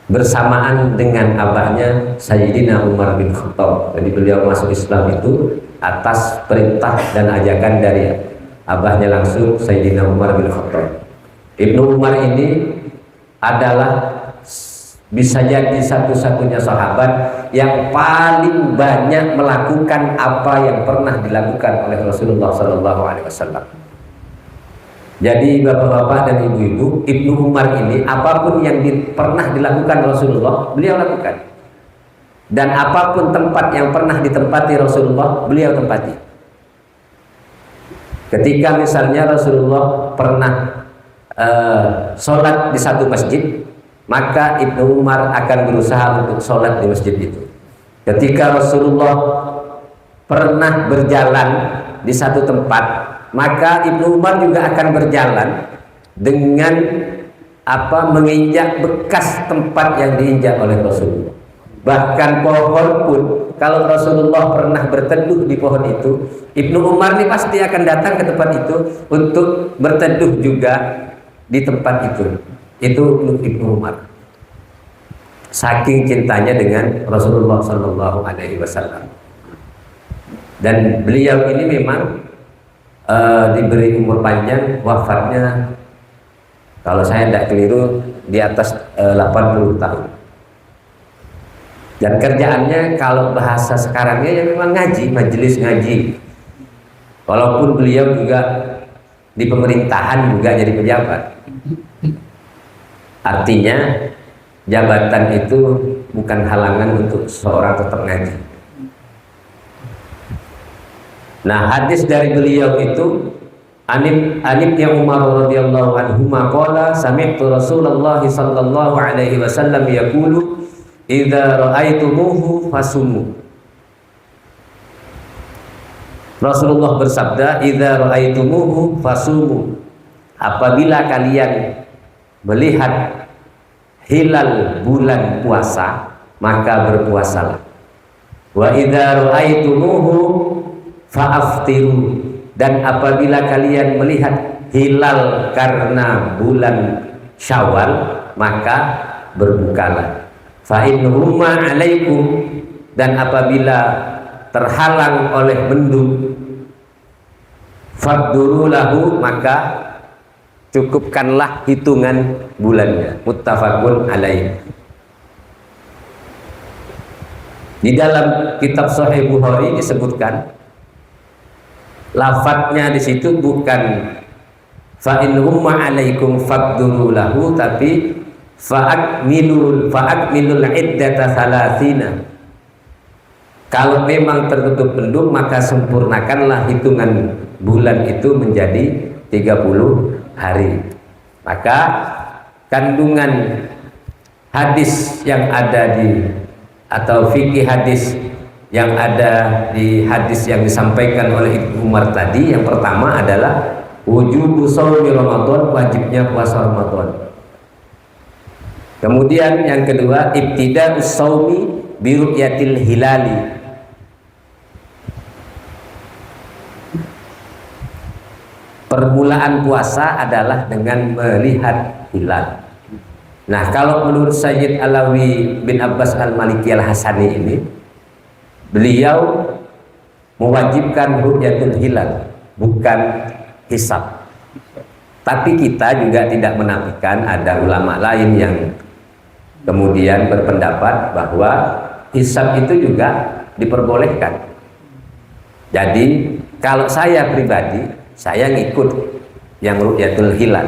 bersamaan dengan abahnya Sayyidina Umar bin Khattab. Jadi beliau masuk Islam itu atas perintah dan ajakan dari abahnya langsung, Sayyidina Umar bin Khattab. Ibnu Umar ini adalah bisa jadi satu-satunya sahabat yang paling banyak melakukan apa yang pernah dilakukan oleh Rasulullah SAW. Jadi bapak-bapak dan ibu-ibu, Ibnu Umar ini apapun yang pernah dilakukan Rasulullah, beliau lakukan. Dan apapun tempat yang pernah ditempati Rasulullah, beliau tempati. Ketika misalnya Rasulullah pernah sholat di satu masjid, maka Ibnu Umar akan berusaha untuk sholat di masjid itu. Ketika Rasulullah pernah berjalan di satu tempat, maka Ibnu Umar juga akan berjalan dengan menginjak bekas tempat yang diinjak oleh Rasulullah. Bahkan pohon pun, kalau Rasulullah pernah berteduh di pohon itu, Ibnu Umar ini pasti akan datang ke tempat itu untuk berteduh juga di tempat itu. Itu Ibnu Umar. Saking cintanya dengan Rasulullah Sallallahu Alaihi Wasallam. Dan beliau ini memang diberi umur panjang, wafatnya kalau saya tidak keliru di atas 80 tahun. Dan kerjaannya kalau bahasa sekarangnya ya memang ngaji, majelis ngaji. Walaupun beliau juga di pemerintahan juga jadi pejabat. Artinya jabatan itu bukan halangan untuk seorang tetap ngaji. Nah, hadis dari beliau itu Anib yang Umar radhiyallahu anhu maqala sami'tu Rasulullah sallallahu alaihi wasallam yaqulu idza ra'aitumuhu fasumu. Rasulullah bersabda, idza ra'aitumuhu fasumu. Apabila kalian melihat hilal bulan puasa, maka berpuasalah. Wa idza ra'aitumuhu fa'aftiru, dan apabila kalian melihat hilal karena bulan Syawal, maka berbukalah. Fa in huma alaikum, dan apabila terhalang oleh mendung, faqduru lahu, maka cukupkanlah hitungan bulannya. Muttafaqun alaih. Di dalam kitab Sahih Bukhari disebutkan, lafadznya di situ bukan fa in humma alaikum faqduru lahu, tapi fa'akmilul iddata thalathina. Kalau memang tertutup mendung, maka sempurnakanlah hitungan bulan itu menjadi 30 hari. Maka kandungan hadis yang ada atau fikih hadis yang ada di hadis yang disampaikan oleh Ibnu Umar tadi, yang pertama adalah wujubu shaumi Ramadan, wajibnya puasa Ramadan. Kemudian yang kedua, ibtida'us shaumi bi ru'yatil hilali. Permulaan puasa adalah dengan melihat hilal. Nah, kalau menurut Sayyid Alawi bin Abbas Al-Maliki Al-Hasani ini, beliau mewajibkan ru'yatul hilal, bukan hisab. Tapi kita juga tidak menafikan ada ulama lain yang kemudian berpendapat bahwa hisab itu juga diperbolehkan. Jadi kalau saya pribadi, saya ngikut yang ru'yatul hilal,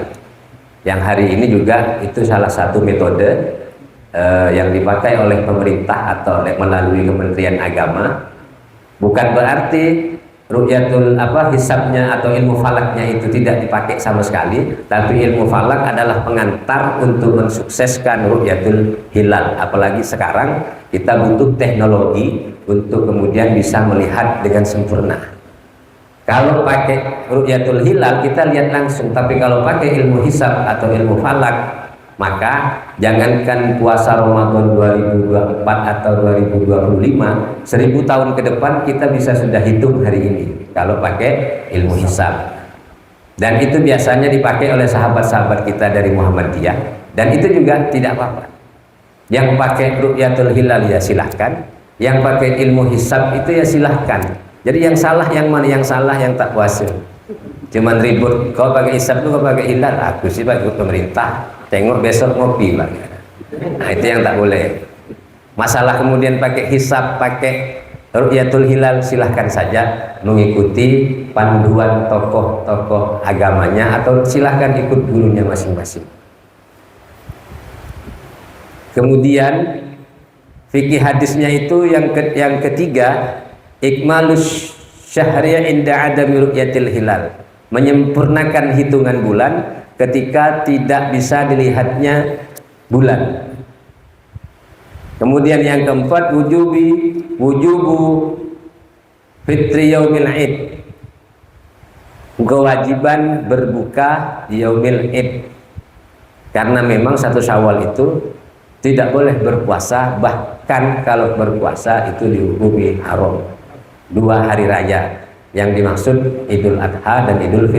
yang hari ini juga itu salah satu metode yang dipakai oleh pemerintah atau melalui Kementerian Agama. Bukan berarti ru'yatul hisabnya atau ilmu falaknya itu tidak dipakai sama sekali, tapi ilmu falak adalah pengantar untuk mensukseskan ru'yatul hilal. Apalagi sekarang kita butuh teknologi untuk kemudian bisa melihat dengan sempurna. Kalau pakai ru'yatul hilal kita lihat langsung, tapi kalau pakai ilmu hisab atau ilmu falak, maka jangankan puasa Ramadan 2024 atau 2025, 1000 tahun ke depan kita bisa sudah hitung hari ini kalau pakai ilmu hisab. Dan itu biasanya dipakai oleh sahabat-sahabat kita dari Muhammadiyah, dan itu juga tidak apa-apa. Yang pakai ru'yatul hilal ya silahkan, yang pakai ilmu hisab itu ya silahkan. Jadi yang salah yang mana? Yang salah yang tak puasa. Cuman ribut, kau pakai hisab tuh, kau pakai hilal, aku sih pakai pemerintah, tengok besok ngopi Pak. Nah itu yang tak boleh. Masalah kemudian pakai hisab, pakai ru'yatul hilal, silahkan saja mengikuti panduan tokoh-tokoh agamanya atau silahkan ikut gurunya masing-masing. Kemudian fikih hadisnya itu yang ketiga, ikmalus syahriya inda adami ru'yatil hilal, menyempurnakan hitungan bulan ketika tidak bisa dilihatnya bulan. Kemudian yang keempat, wujubu fitri yaumil id, kewajiban berbuka di yaumil id, karena memang 1 Syawal itu tidak boleh berpuasa, bahkan kalau berpuasa itu dihukumi haram. 2 hari raya yang dimaksud Idul Adha dan Idul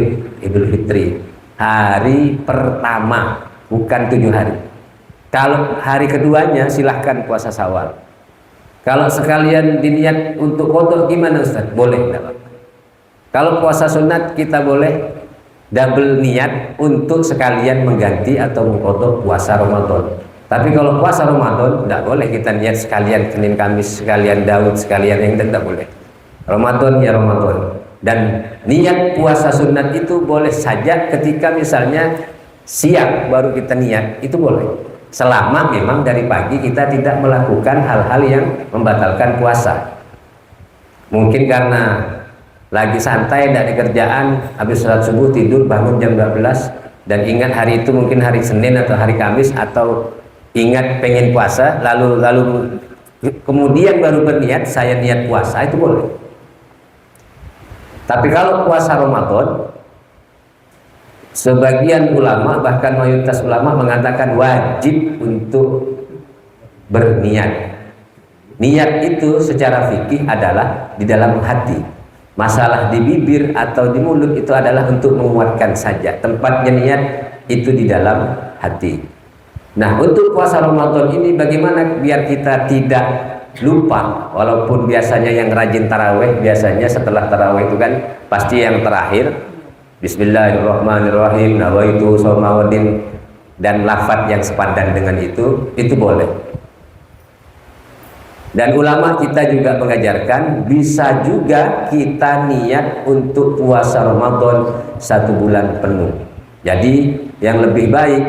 Fitri, hari pertama, bukan 7 hari. Kalau hari keduanya silahkan puasa Syawal. Kalau sekalian diniat untuk qadha gimana Ustaz? Boleh enggak? Kalau puasa sunat kita boleh double niat untuk sekalian mengganti atau mengqadha puasa Ramadan. Tapi kalau puasa Ramadan tidak boleh kita niat sekalian Senin Kamis, sekalian Daud, sekalian yang tidak boleh. Ramadan ya Ramadan. Dan niat puasa sunat itu boleh saja ketika misalnya siang baru kita niat, itu boleh. Selama memang dari pagi kita tidak melakukan hal-hal yang membatalkan puasa. Mungkin karena lagi santai, tidak ada kerjaan, habis sholat subuh tidur, bangun jam 12, dan ingat hari itu mungkin hari Senin atau hari Kamis, atau ingat pengen puasa, lalu kemudian baru berniat saya niat puasa, itu boleh. Tapi kalau puasa Ramadan, sebagian ulama, bahkan mayoritas ulama mengatakan wajib untuk berniat. Niat itu secara fikih adalah di dalam hati. Masalah di bibir atau di mulut itu adalah untuk menguatkan saja. Tempatnya niat itu di dalam hati. Nah, untuk puasa Ramadan ini bagaimana biar kita tidak lupa? Walaupun biasanya yang rajin taraweh, biasanya setelah taraweh itu kan pasti yang terakhir Bismillahirrahmanirrahim, nawaitu shaumawadin, dan lafaz yang sepadan dengan itu boleh. Dan ulama kita juga mengajarkan bisa juga kita niat untuk puasa Ramadan 1 bulan penuh. Jadi yang lebih baik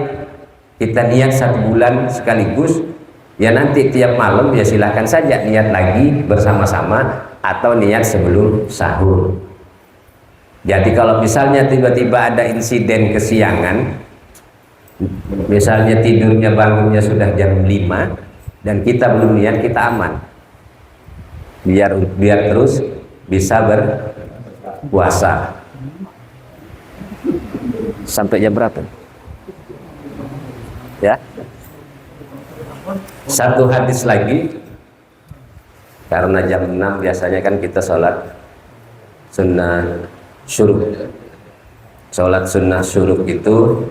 kita niat 1 bulan sekaligus, ya nanti tiap malam ya silahkan saja niat lagi bersama-sama atau niat sebelum sahur. Jadi kalau misalnya tiba-tiba ada insiden kesiangan, misalnya tidurnya bangunnya sudah jam 5 dan kita belum niat, kita aman. Biar terus bisa berpuasa. Sampai jam berapa? Ya. Satu hadis lagi, karena jam 6 biasanya kan kita sholat sunnah syuruk. Sholat sunnah syuruk itu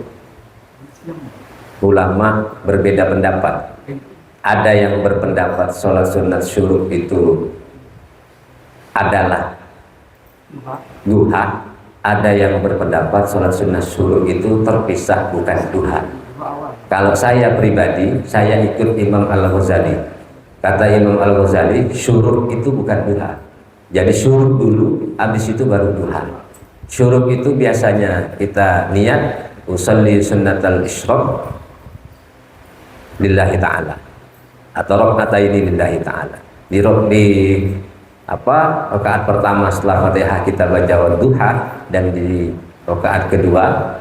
ulama berbeda pendapat. Ada yang berpendapat sholat sunnah syuruk itu adalah duha, ada yang berpendapat sholat sunnah syuruk itu terpisah, bukan duha. Kalau saya pribadi, saya ikut Imam Al-Ghazali. Kata Imam Al-Ghazali, syuruk itu bukan duha. Jadi syuruk dulu, habis itu baru duha. Syuruk itu biasanya kita niat usolli sunnatal isyraq lillahi ta'ala, atau rakaataini lillahi ta'ala. Di rakaat pertama setelah Fatihah kita baca wadduha, dan di rakaat kedua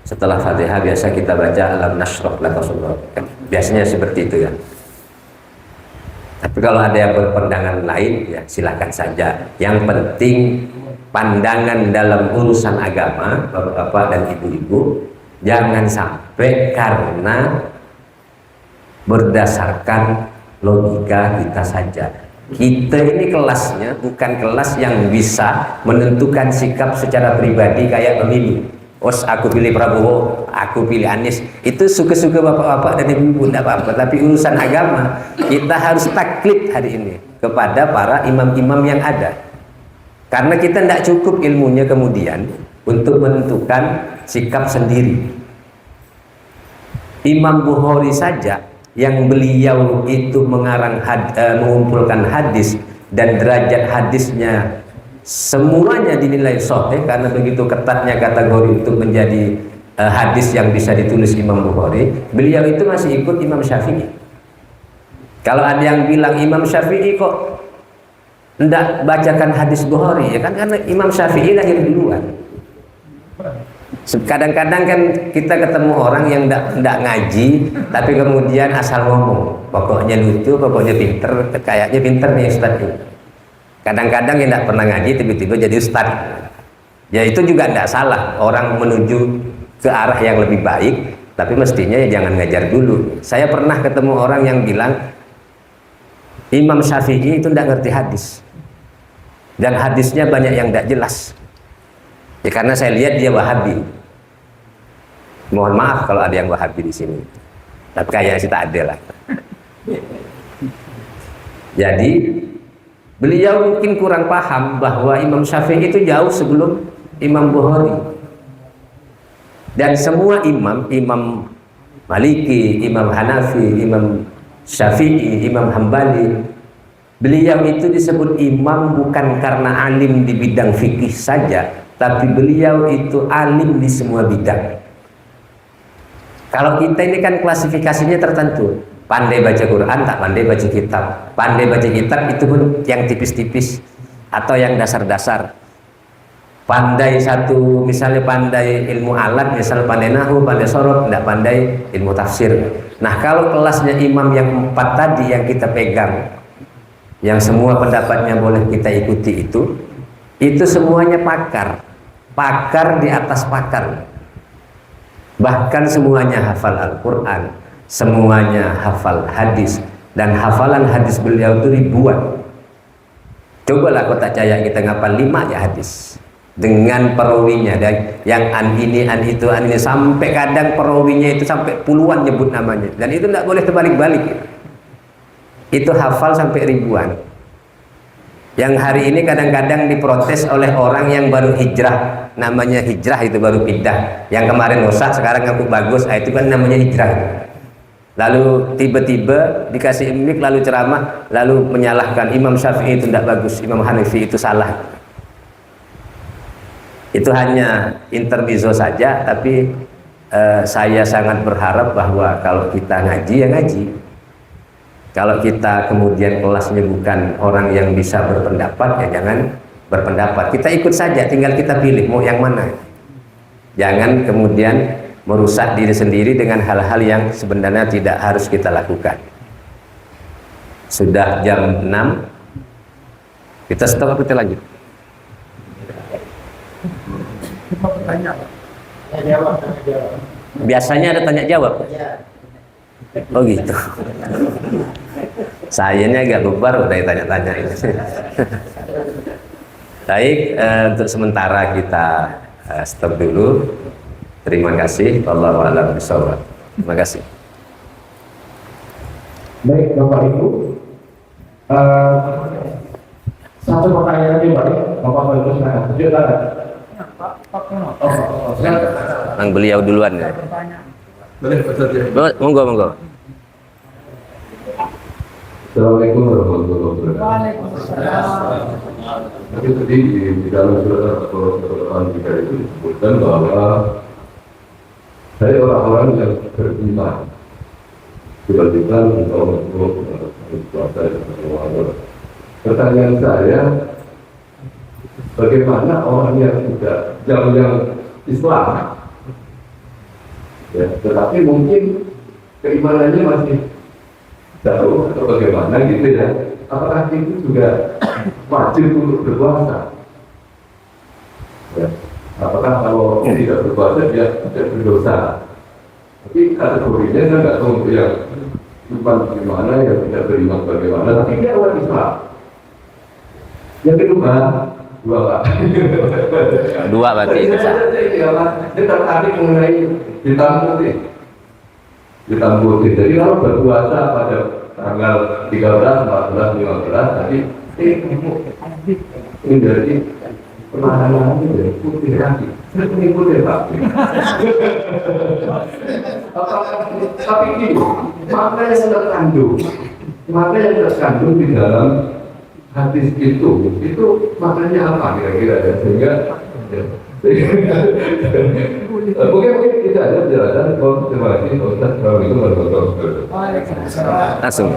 setelah Fatihah biasa kita baca alam nashrah laka sadrak. Biasanya seperti itu ya. Tapi kalau ada yang berpandangan lain ya silakan saja. Yang penting pandangan dalam urusan agama Bapak-bapak dan Ibu-ibu jangan sampai karena berdasarkan logika kita saja. Kita ini kelasnya bukan kelas yang bisa menentukan sikap secara pribadi kayak pemilu. Aku pilih Prabowo, aku pilih Anies. Itu suka-suka bapak-bapak dan ibu-ibu, tidak apa-apa. Tapi urusan agama kita harus taklid hari ini kepada para imam-imam yang ada. Karena kita tidak cukup ilmunya kemudian untuk menentukan sikap sendiri. Imam Bukhari saja yang beliau itu mengumpulkan hadis dan derajat hadisnya semuanya dinilai sahih karena begitu ketatnya kategori untuk menjadi hadis yang bisa ditulis Imam Bukhari. Beliau itu masih ikut Imam Syafi'i. Kalau ada yang bilang Imam Syafi'i kok tidak bacakan hadis Bukhari, ya kan karena Imam Syafi'i lahir duluan. Kadang-kadang kan kita ketemu orang yang tidak ngaji tapi kemudian asal ngomong, pokoknya lucu, pokoknya pinter, kayaknya pinter nih Ustaz. Kadang-kadang yang tidak pernah ngaji tiba-tiba jadi Ustaz. Ya itu juga tidak salah, orang menuju ke arah yang lebih baik, tapi mestinya ya jangan ngajar dulu. Saya pernah ketemu orang yang bilang Imam Syafi'i itu tidak ngerti hadis dan hadisnya banyak yang tidak jelas. Ya karena saya lihat dia Wahabi. Mohon maaf kalau ada yang Wahabi di sini. Tapi kayaknya sih tak ada lah. Jadi beliau mungkin kurang paham bahwa Imam Syafi'i itu jauh sebelum Imam Bukhari. Dan semua imam, Imam Maliki, Imam Hanafi, Imam Syafi'i, Imam Hambali, beliau itu disebut imam bukan karena alim di bidang fikih saja, tapi beliau itu alim di semua bidang. Kalau kita ini kan klasifikasinya tertentu, pandai baca Quran, tak pandai baca kitab. Pandai baca kitab itu pun yang tipis-tipis atau yang dasar-dasar. Pandai satu, misalnya pandai ilmu alat, misal pandai nahu, pandai sorot, tidak pandai ilmu tafsir. Nah kalau kelasnya imam yang 4 tadi yang kita pegang, yang semua pendapatnya boleh kita ikuti itu semuanya pakar di atas pakar. Bahkan semuanya hafal Al-Quran, semuanya hafal hadis, dan hafalan hadis beliau itu ribuan. Cobalah kau tak percaya kita ngapal 5 ya hadis dengan perawinya, dan yang an ini sampai kadang perawinya itu sampai puluhan nyebut namanya, dan itu tidak boleh terbalik-balik. Itu hafal sampai ribuan. Yang hari ini kadang-kadang diprotes oleh orang yang baru hijrah, namanya hijrah itu baru pindah. Yang kemarin rusak sekarang ngaku bagus, itu kan namanya hijrah. Lalu tiba-tiba dikasih mic, lalu ceramah, lalu menyalahkan Imam Syafi'i itu tidak bagus, Imam Hanafi itu salah. Itu hanya intermezzo saja, tapi saya sangat berharap bahwa kalau kita ngaji ya ngaji. Kalau kita kemudian kelasnya bukan orang yang bisa berpendapat, ya jangan berpendapat. Kita ikut saja, tinggal kita pilih mau yang mana. Jangan kemudian merusak diri sendiri dengan hal-hal yang sebenarnya tidak harus kita lakukan. Sudah jam 6. Kita stop atau kita lanjut? Biasanya ada tanya jawab. Oh gitu. Sayanya agak bebar udah tanya-tanya ini. Baik, untuk sementara kita stop dulu. Terima kasih. Wallahu a'lam bishawab. Terima kasih. Baik Bapak Ibu, satu pertanyaan lagi Bapak Ibu silakan. Tunjukkan. Mang beliau duluan ya. Boleh Ustaz ya. Monggo monggo. Assalamualaikum warahmatullahi wabarakatuh. Tapi tadi di dalam surat Al-Quran kita itu disebutkan bahwa dari orang-orang yang beriman dibandingkan untuk puasa dan Ramadan. Pertanyaan saya, bagaimana orang yang sudah yang Islam, ya, tetapi mungkin keimanannya masih jauh atau bagaimana gitu ya? Apakah itu juga wajib untuk berpuasa? Ya. Apakah kalau tidak berpuasa dia tidak berdosa? Tapi kategorinya saya nggak tahu untuk yang iman bagaimana, yang tidak beriman bagaimana. Tapi dia orang Islam. Yang kedua, dua Pak. Dua berarti bisa. Dia tertarik mengenai hitam putih. Hitam putih. Jadi kalau berpuasa pada tanggal 13, 14, 15, tadi ini dari kemana-mana dari putih kaki. Ini putih Pak. Tapi ini makna yang terkandung di dalam hadis itu maknanya apa kira-kira ya? Sehingga mungkin kita ada penjelasan. Terima kasih Ustaz. Assalamualaikum warahmatullahi wabarakatuh. Langsung.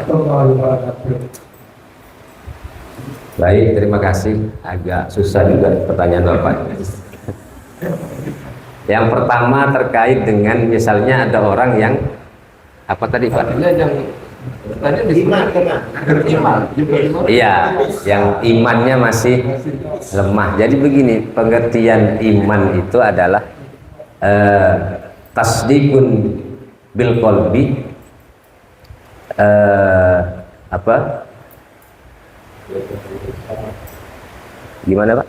Baik, terima kasih. Agak susah juga pertanyaan Bapak. Yang pertama terkait dengan misalnya ada orang yang apa tadi Pak? Iya, yang imannya masih lemah. Jadi begini, pengertian iman itu adalah tasdikun bil qalbi, gimana Pak?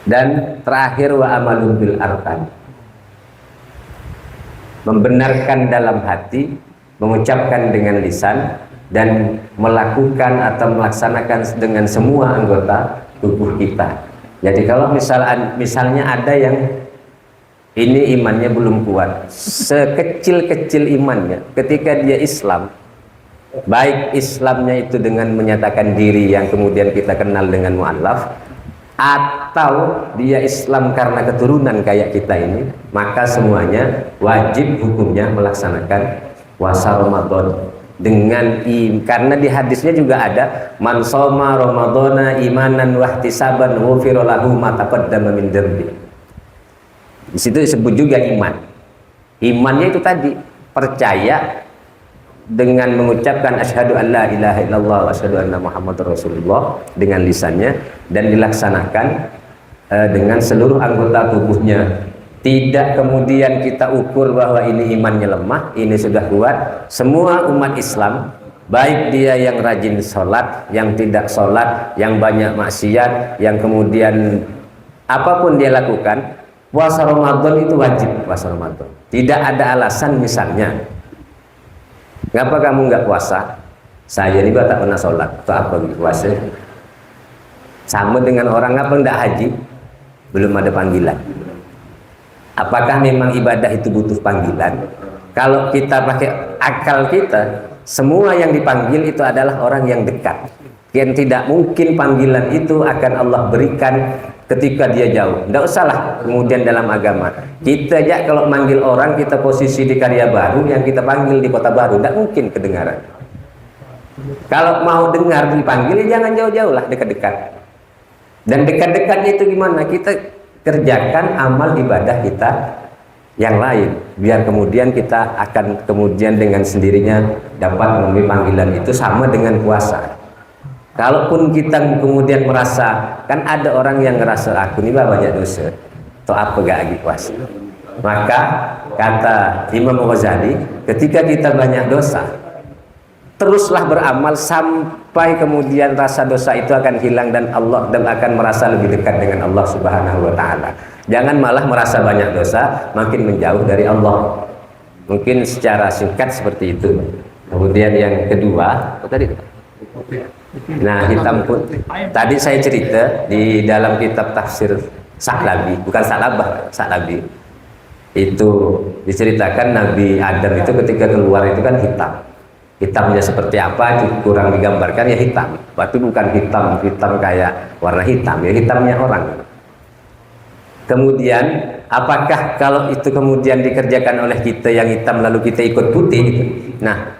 Dan terakhir wa amalun bil arkan, membenarkan dalam hati, mengucapkan dengan lisan, dan melakukan atau melaksanakan dengan semua anggota tubuh kita. Jadi kalau misalnya ada yang ini imannya belum kuat, sekecil-kecil imannya, ketika dia Islam, baik Islamnya itu dengan menyatakan diri yang kemudian kita kenal dengan mu'allaf, atau dia Islam karena keturunan kayak kita ini, maka semuanya wajib hukumnya melaksanakan puasa Ramadan dengan karena di hadisnya juga ada man shoma ramadhana imanan wahtisaban ghufira lahu ma taqaddama min dzambi. Di situ disebut juga iman. Imannya itu tadi percaya dengan mengucapkan asyhadu an la ilaha illallah wa asyhadu anna muhammadar rasulullah dengan lisannya dan dilaksanakan dengan seluruh anggota tubuhnya. Tidak kemudian kita ukur bahwa ini imannya lemah, ini sudah kuat. Semua umat Islam, baik dia yang rajin sholat, yang tidak sholat, yang banyak maksiat, yang kemudian apapun dia lakukan, puasa Ramadan itu wajib. Puasa Ramadan tidak ada alasan misalnya, ngapa kamu nggak puasa? Saya ini tak pernah sholat atau apa puasa? Sama dengan orang apa nggak haji, belum ada panggilan. Apakah memang ibadah itu butuh panggilan? Kalau kita pakai akal kita, semua yang dipanggil itu adalah orang yang dekat. Yang tidak mungkin panggilan itu akan Allah berikan ketika dia jauh. Tidak usahlah kemudian dalam agama. Kita aja kalau manggil orang, kita posisi di Karya Baru, yang kita panggil di Kota Baru, tidak mungkin kedengaran. Kalau mau dengar dipanggil, ya jangan jauh-jauh lah, dekat-dekat. Dan dekat-dekatnya itu gimana? Kita kerjakan amal ibadah kita yang lain, biar kemudian kita akan kemudian dengan sendirinya dapat memenuhi panggilan itu. Sama dengan puasa. Kalaupun kita kemudian merasa, kan ada orang yang ngerasa aku ini banyak dosa, atau apa gak lagi puasa, maka kata Imam Ghazali, ketika kita banyak dosa, teruslah beramal sampai kemudian rasa dosa itu akan hilang dan Allah dan akan merasa lebih dekat dengan Allah Subhanahu wa taala. Jangan malah merasa banyak dosa makin menjauh dari Allah. Mungkin secara singkat seperti itu. Kemudian yang kedua, apa tadi? Nah, hitam putih. Tadi saya cerita di dalam kitab tafsir Sa'labi, bukan Sa'labah, Sa'labi. Itu diceritakan Nabi Adam itu ketika keluar itu kan hitam. Hitamnya seperti apa kurang digambarkan, ya hitam. Tapi bukan hitam kayak warna hitam, ya hitamnya orang. Kemudian apakah kalau itu kemudian dikerjakan oleh kita yang hitam lalu kita ikut putih gitu? Nah,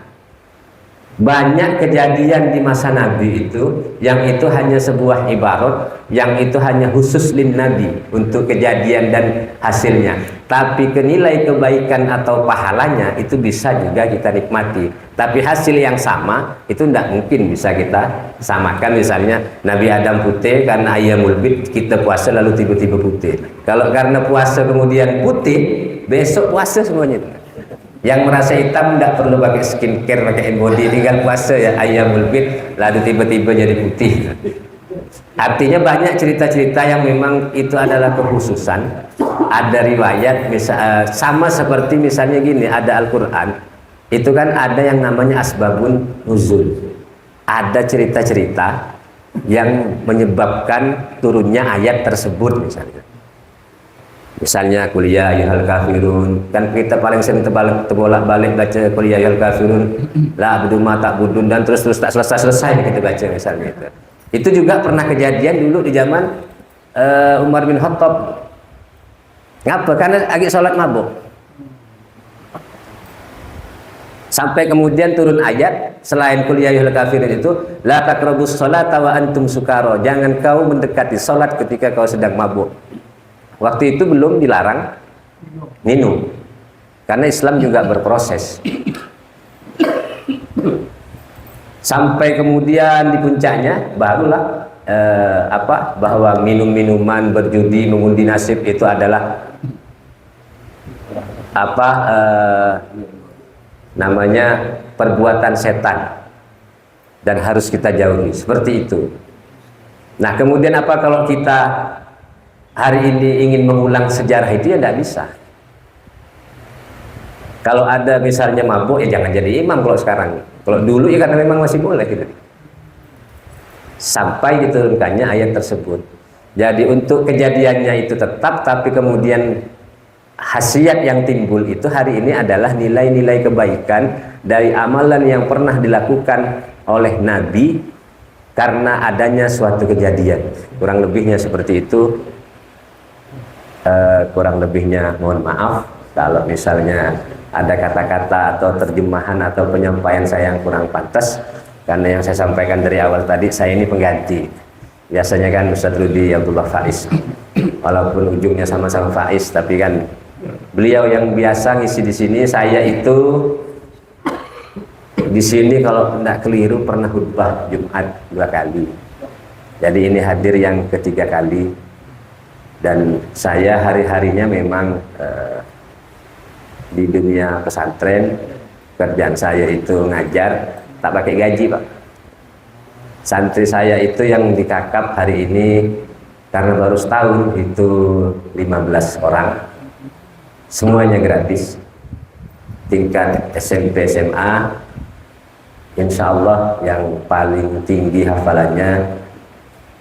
banyak kejadian di masa Nabi itu yang itu hanya sebuah ibarat, yang itu hanya khusus lin Nabi untuk kejadian dan hasilnya, tapi nilai kebaikan atau pahalanya itu bisa juga kita nikmati, tapi hasil yang sama itu tidak mungkin bisa kita samakan. Misalnya Nabi Adam putih karena ayamul bid, kita puasa lalu tiba-tiba putih. Kalau karena puasa kemudian putih, besok puasa semuanya. Yang merasa hitam tidak perlu pakai skincare, pakai body, tinggal puasa ya ayamul bid, lalu tiba-tiba jadi putih. Artinya banyak cerita-cerita yang memang itu adalah kekhususan. Ada riwayat sama seperti misalnya gini, ada Al-Quran itu kan ada yang namanya asbabun nuzul, ada cerita-cerita yang menyebabkan turunnya ayat tersebut. Misalnya kuliah ayyuhal kafirun, kan kita paling sering terbolak-balik baca kuliah ayyuhal kafirun la abdu ma ta'budun, dan terus tak selesai kita baca misalnya itu. Itu juga pernah kejadian dulu di zaman Umar bin Khattab. Ngapa? Karena lagi sholat mabuk. Sampai kemudian turun ayat selain kuliah ayyuhal kafirun itu, la taqrabus sholata wa antum sukara, jangan kau mendekati sholat ketika kau sedang mabuk. Waktu itu belum dilarang minum, karena Islam juga berproses. Sampai kemudian di puncaknya barulah bahwa minum-minuman, berjudi, mengundi nasib itu adalah namanya perbuatan setan dan harus kita jauhi, seperti itu. Nah, kemudian apa kalau kita hari ini ingin mengulang sejarah itu, ya tidak bisa. Kalau ada misalnya mabuk, ya jangan jadi imam kalau sekarang. Kalau dulu ya karena memang masih boleh gitu. Sampai diturunkannya ayat tersebut. Jadi untuk kejadiannya itu tetap, tapi kemudian khasiat yang timbul itu hari ini adalah nilai-nilai kebaikan dari amalan yang pernah dilakukan oleh Nabi karena adanya suatu kejadian. Kurang lebihnya seperti itu. Kurang lebihnya mohon maaf kalau misalnya ada kata-kata atau terjemahan atau penyampaian saya yang kurang pantas, karena yang saya sampaikan dari awal tadi, saya ini pengganti. Biasanya kan Ustaz Rudi Abdullah Faiz, walaupun ujungnya sama-sama Faiz, tapi kan beliau yang biasa ngisi di sini. Saya itu di sini kalau tidak keliru pernah khutbah Jumat 2 kali, jadi ini hadir yang ketiga kali. Dan saya hari-harinya memang di dunia pesantren, kerjaan saya itu ngajar, tak pakai gaji Pak. Santri saya itu yang dikakap hari ini karena baru setahun itu 15 orang, semuanya gratis, tingkat SMP SMA. Insya Allah yang paling tinggi hafalannya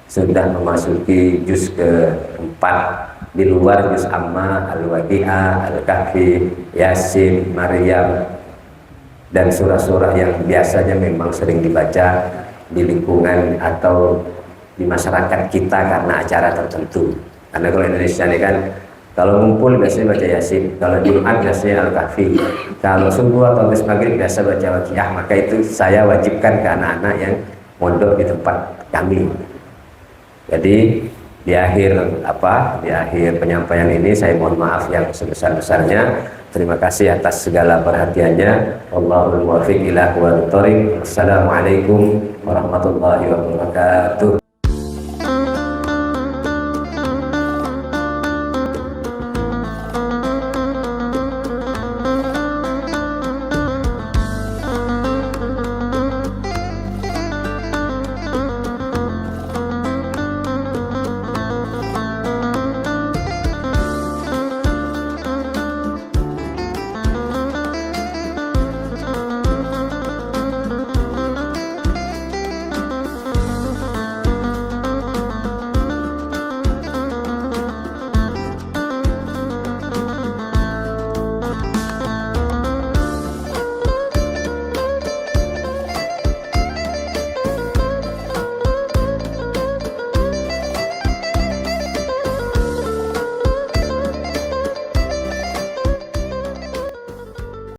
sudah memasuki juz ke-4 di luar juz Amma, Al-Waqi'ah, Al-Kahfi, Yasin, Maryam, dan surah-surah yang biasanya memang sering dibaca di lingkungan atau di masyarakat kita karena acara tertentu. Karena kalau Indonesia ini kan kalau ngumpul biasanya baca Yasin, kalau Jumat biasanya Al-Kahfi, kalau subuh atau habis maghrib biasa baca Waqi'ah. Maka itu saya wajibkan ke anak-anak yang mondok di tempat kami. Jadi di akhir penyampaian ini saya mohon maaf yang sebesar-besarnya. Terima kasih atas segala perhatiannya. Wallahul muwaffiq ila aqwamit thoriq. Wassalamualaikum warahmatullahi wabarakatuh.